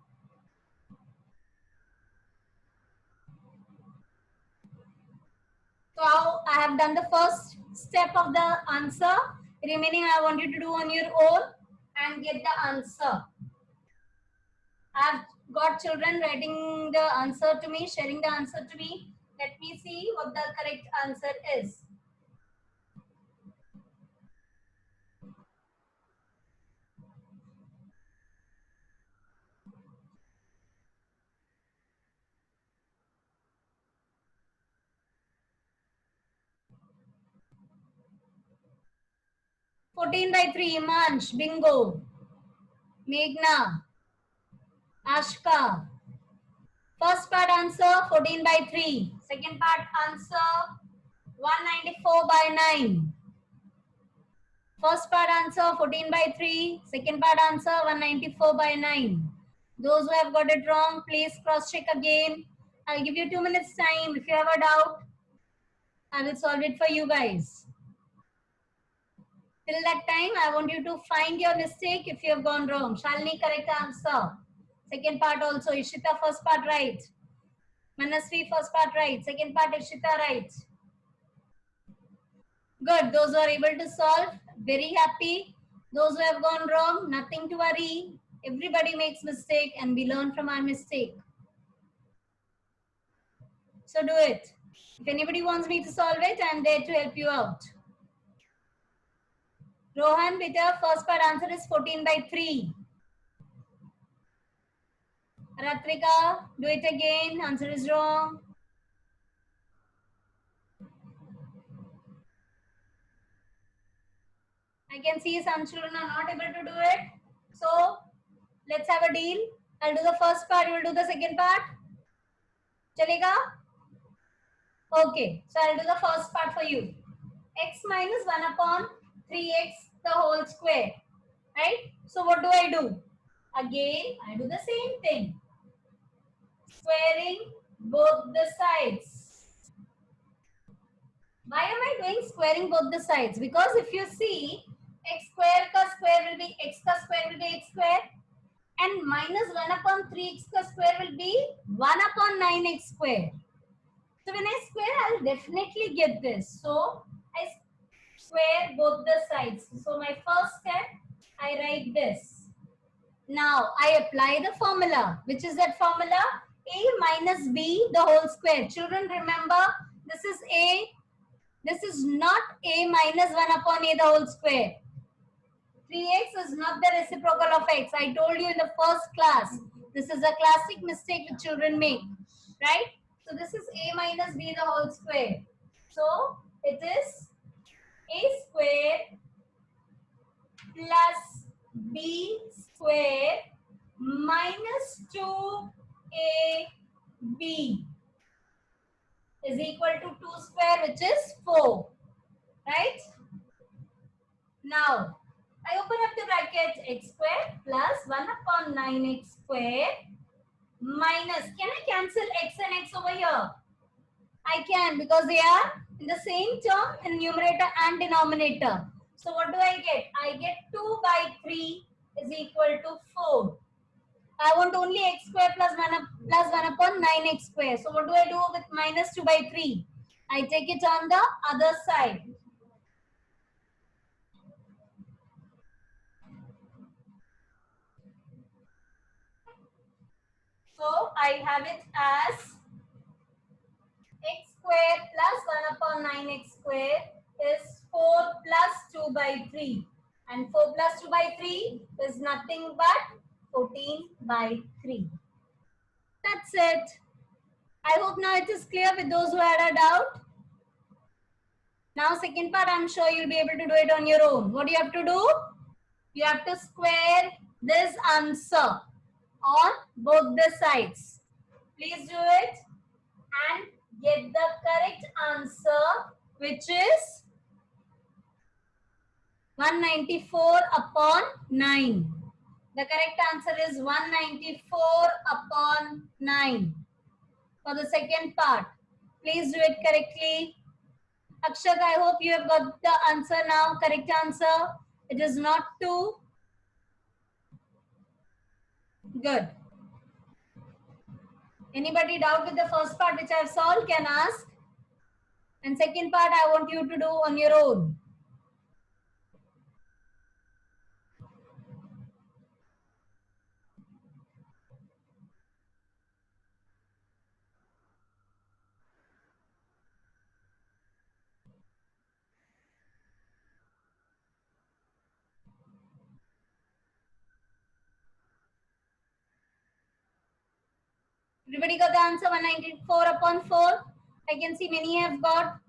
So I have done the first step of the answer. Remaining I want you to do on your own and get the answer. I have got children writing the answer to me, sharing the answer to me. Let me see what the correct answer is. (14 by 3), Imansh, bingo. Meghna, Ashka. First part answer 14 by 3. Second part answer 194 by 9. First part answer 14 by 3. Second part answer 194 by 9. Those who have got it wrong, please cross check again. I'll give you 2 minutes time. If you have a doubt, I will solve it for you guys. Till that time, I want you to find your mistake if you have gone wrong. Shalini, correct answer. Second part also. Ishita, first part right. Manasvi, first part right. Second part, Ishita, right. Good. Those who are able to solve, very happy. Those who have gone wrong, nothing to worry. Everybody makes mistake and we learn from our mistake. So do it. If anybody wants me to solve it, I am there to help you out. Rohan, beta, first part answer is 14 by 3. Ratrika, do it again. Answer is wrong. I can see some children are not able to do it. So, let's have a deal. I'll do the first part, you will do the second part. Chalega? Okay, so I'll do the first part for you. X minus 1 upon 3x the whole square, right? So what do I do? Again, I do the same thing. Squaring both the sides. Why am I doing squaring both the sides? Because if you see, x square ka square will be x ka square will be x square, and minus 1 upon 3x ka square will be 1 upon 9x square. So when I square, I'll definitely get this. So I square both the sides. So my first step, I write this. Now I apply the formula. Which is that formula? A minus B the whole square. Children, remember, this is A. This is not A minus 1 upon A the whole square. 3x is not the reciprocal of x. I told you in the first class. This is a classic mistake which children make. Right? So this is A minus B the whole square. So it is A square plus B square minus 2AB is equal to 2 square, which is 4. Right? Now, I open up the bracket x square plus 1 upon 9x square minus, can I cancel x and x over here? I can, because they are in the same term in numerator and denominator. So what do I get? I get 2 by 3 is equal to 4. I want only x square plus 1 upon 9x square. So what do I do with minus 2 by 3? I take it on the other side. So I have it as x square plus 1 upon 9x square is 4 plus 2 by 3. And 4 plus 2 by 3 is nothing but 14 by 3. That's it. I hope now it is clear with those who had a doubt. Now second part, I'm sure you'll be able to do it on your own. What do you have to do? You have to square this answer on both the sides. Please do it and get the correct answer, which is 194 upon 9. The correct answer is 194 upon 9. For the second part, please do it correctly. Akshat, I hope you have got the answer now, correct answer. It is not 2. Good. Anybody doubt with the first part which I have solved can ask. And second part I want you to do on your own. Everybody got the answer 194 upon 4. I can see many have got.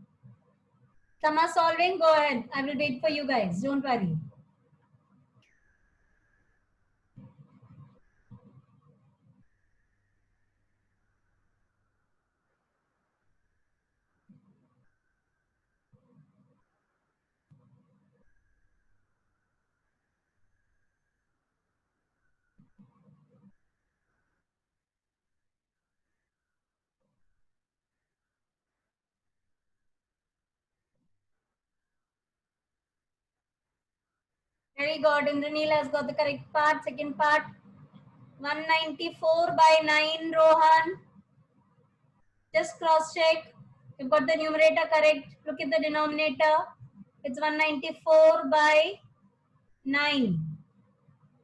Some are solving. Go ahead. I will wait for you guys. Don't worry. Very good. Indranil has got the correct part. Second part. 194 by 9, Rohan. Just cross check. You've got the numerator correct. Look at the denominator. It's 194 by 9.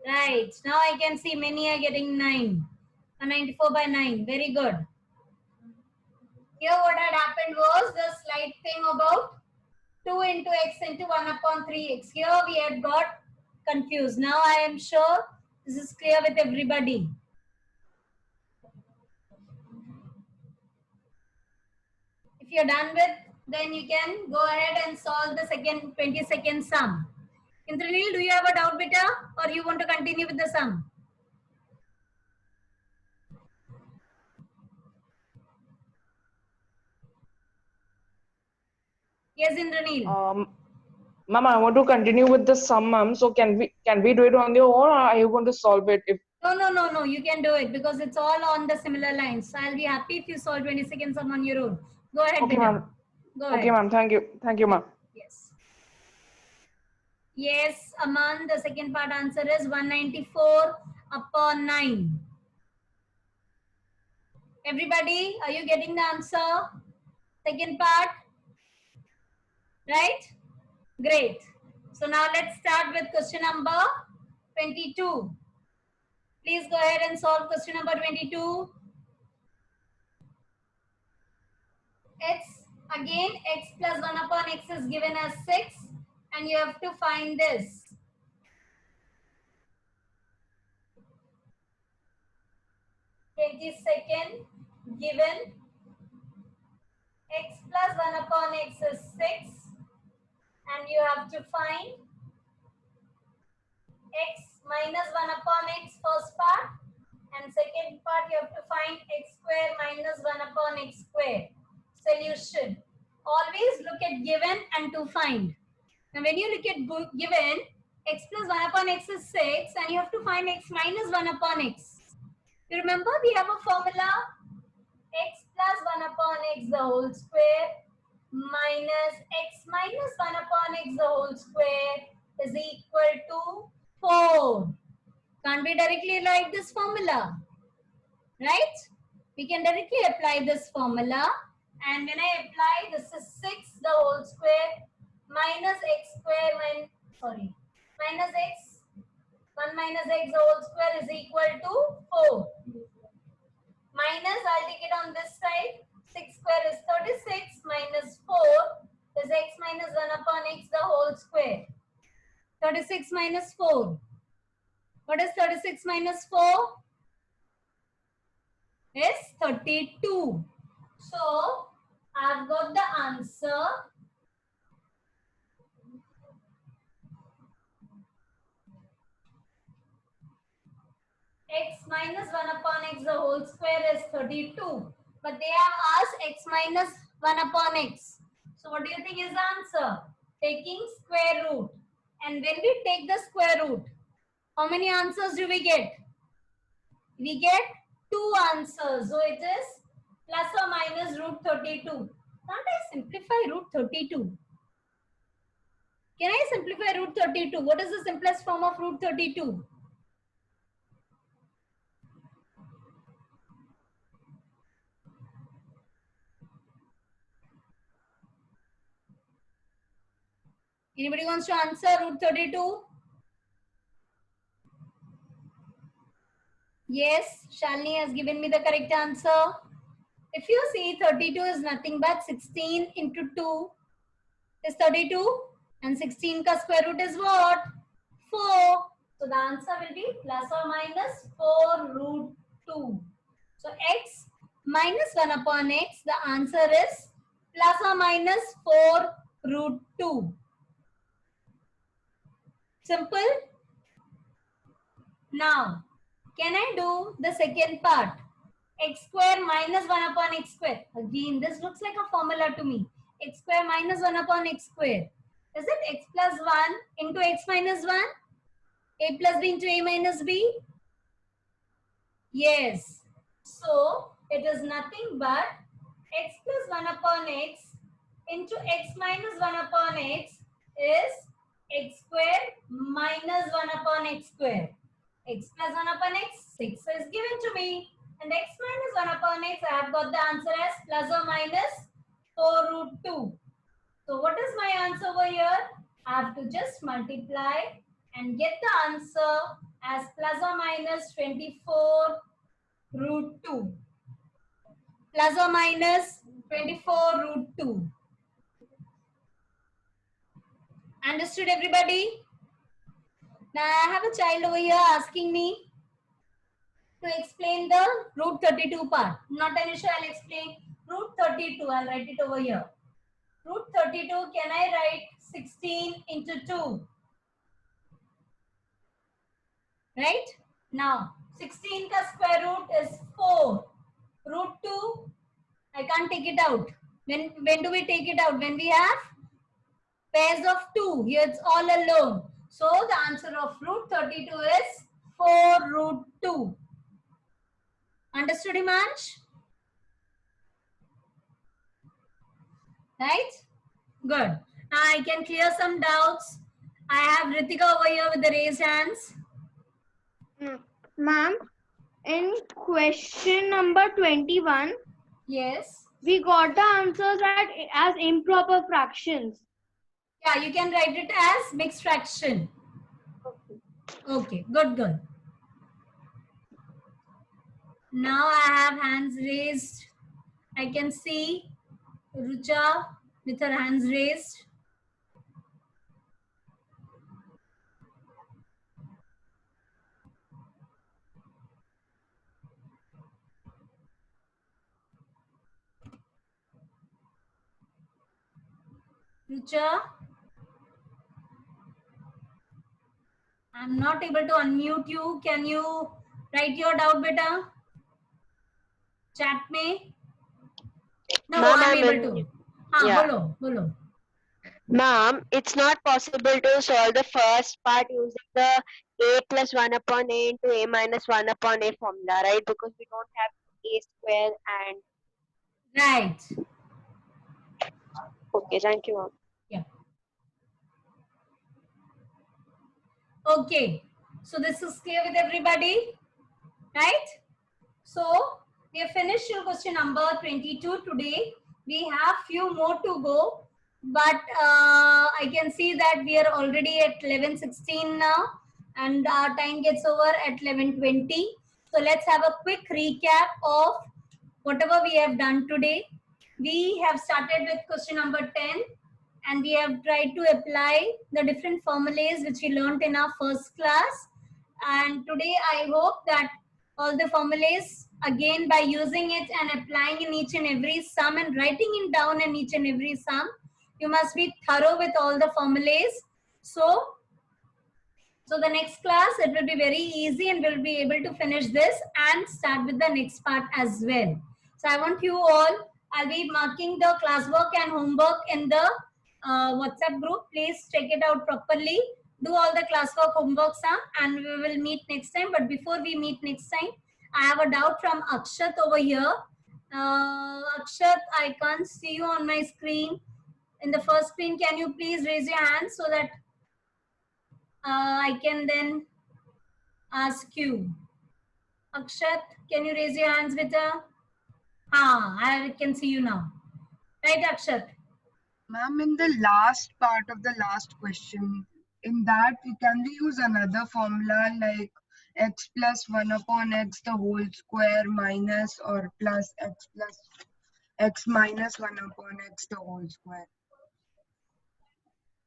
Right. Now I can see many are getting 9. 194 by 9. Very good. Here what had happened was the slight thing about 2 into x into 1 upon 3x. Here we had got confused. Now I am sure this is clear with everybody. If you're done with, then you can go ahead and solve the second 20-second sum. Indranil, do you have a doubt, beta, or you want to continue with the sum? Yes, Indranil. Ma'am, I want to continue with the sum, ma'am. So can we do it on your own, or are you going to solve it? If No. You can do it because it's all on the similar lines. So I'll be happy if you solve 22nd sum on your own. Go ahead, okay, Beta. ma'am. Go Okay, ahead. ma'am. Thank you, ma'am. Yes. Yes, Aman, the second part answer is 194 upon 9. Everybody, are you getting the answer? Second part? Right? Great. So now let's start with question number 22. Please go ahead and solve question number 22. Again, x plus 1 upon x is given as 6 and you have to find this. Second, given x plus 1 upon x is 6 and you have to find x minus 1 upon x first part and second part you have to find x square minus 1 upon x square. Solution. Always look at given and to find. Now when you look at given, x plus 1 upon x is 6 and you have to find x minus 1 upon x. You remember we have a formula x plus 1 upon x the whole square minus x minus 1 upon x the whole square is equal to 4. Can't we directly write this formula? Right? We can directly apply this formula. And when I apply, this is 6 the whole square minus x square minus x 1 minus x the whole square is equal to 4. Minus, I'll take it on this side. 6 square is 36 minus 4 is x minus 1 upon x the whole square. 36 minus 4. What is 36 minus 4? Is 32. So, I've got the answer. X minus 1 upon x the whole square is 32. But they have asked x minus 1 upon x. So what do you think is the answer? Taking square root. And when we take the square root, how many answers do we get? We get 2 answers. So it is plus or minus root 32. Can't I simplify root 32? Can I simplify root 32? What is the simplest form of root 32? Anybody wants to answer root 32? Yes, Shalini has given me the correct answer. If you see 32 is nothing but 16 into 2 is 32 and 16 ka square root is what? 4. So the answer will be plus or minus 4 root 2. So x minus 1 upon x, the answer is plus or minus 4 root 2. Simple. Now, can I do the second part? X square minus 1 upon x square. Again, this looks like a formula to me. X square minus 1 upon x square. Is it x plus 1 into x minus 1? A plus b into a minus b? Yes. So, it is nothing but x plus 1 upon x into x minus 1 upon x is x square minus 1 upon x square. X plus 1 upon x, 6 is given to me. And x minus 1 upon x, I have got the answer as plus or minus 4 root 2. So what is my answer over here? I have to just multiply and get the answer as plus or minus 24 root 2. Plus or minus 24 root 2. Understood, everybody? Now I have a child over here asking me to explain the root 32 part. Not an issue, I'll explain. Root 32, I'll write it over here. Root 32, can I write 16 into 2? Right? Now, 16 ka square root is 4. Root 2, I can't take it out. When do we take it out? When we have Pairs of 2. Here it's all alone. So the answer of root 32 is 4 root 2. Understood, Himansh? Right? Good. Now I can clear some doubts. I have Ritika over here with the raised hands. Ma'am, in question number 21, yes, we got the answers as improper fractions. Yeah, you can write it as mixed fraction. Okay, good, good. Now I have hands raised. I can see Rucha with her hands raised. Rucha, I'm not able to unmute you. Can you write your doubt, beta? Chat me. No, Ma'am, I'm I'm able in. to. हाँ, Yeah. बोलो, बोलो. Ma'am, it's not possible to solve the first part using the a plus 1 upon a into a minus 1 upon a formula, right? Because we don't have a square and... Right. Okay, thank you, ma'am. Yeah. Okay. So this is clear with everybody, right? So we have finished your question number 22 today. We have few more to go, but I can see that we are already at 11:16 now, and our time gets over at 11:20. So let's have a quick recap of whatever we have done today. We have started with question number 10, and we have tried to apply the different formulas which we learned in our first class. And today I hope that all the formulas, again by using it and applying in each and every sum and writing it down in each and every sum, you must be thorough with all the formulas. So the next class, it will be very easy and we'll be able to finish this and start with the next part as well. So I want you all, I'll be marking the classwork and homework in the WhatsApp group. Please check it out properly. Do all the classwork, homework, and we will meet next time. But before we meet next time, I have a doubt from Akshat over here. Akshat, I can't see you on my screen. In the first screen, can you please raise your hand so that I can then ask you. Akshat, can you raise your hands, beta? I can see you now. Right, Akshat? Ma'am, in the last part of the last question, in that can we use another formula like x plus 1 upon x the whole square minus or plus x minus 1 upon x the whole square?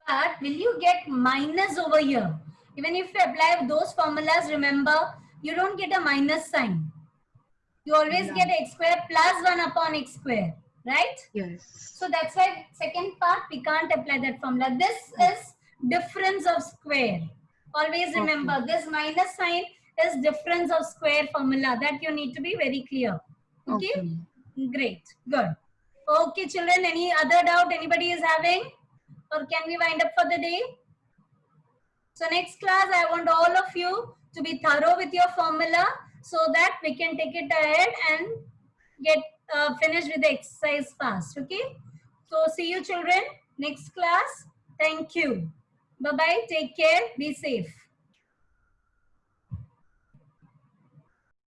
But will you get minus over here? Even if you apply those formulas, remember, you don't get a minus sign. You always get x square plus 1 upon x square, right? Yes. So that's why second part, we can't apply that formula. This is difference of square. Always remember, this minus sign is difference of square formula. That you need to be very clear. Okay? Great. Good. Okay, children, any other doubt anybody is having? Or can we wind up for the day? So next class, I want all of you to be thorough with your formula so that we can take it ahead and get finished with the exercise fast. Okay? So see you children next class. Thank you. Bye-bye. Take care. Be safe.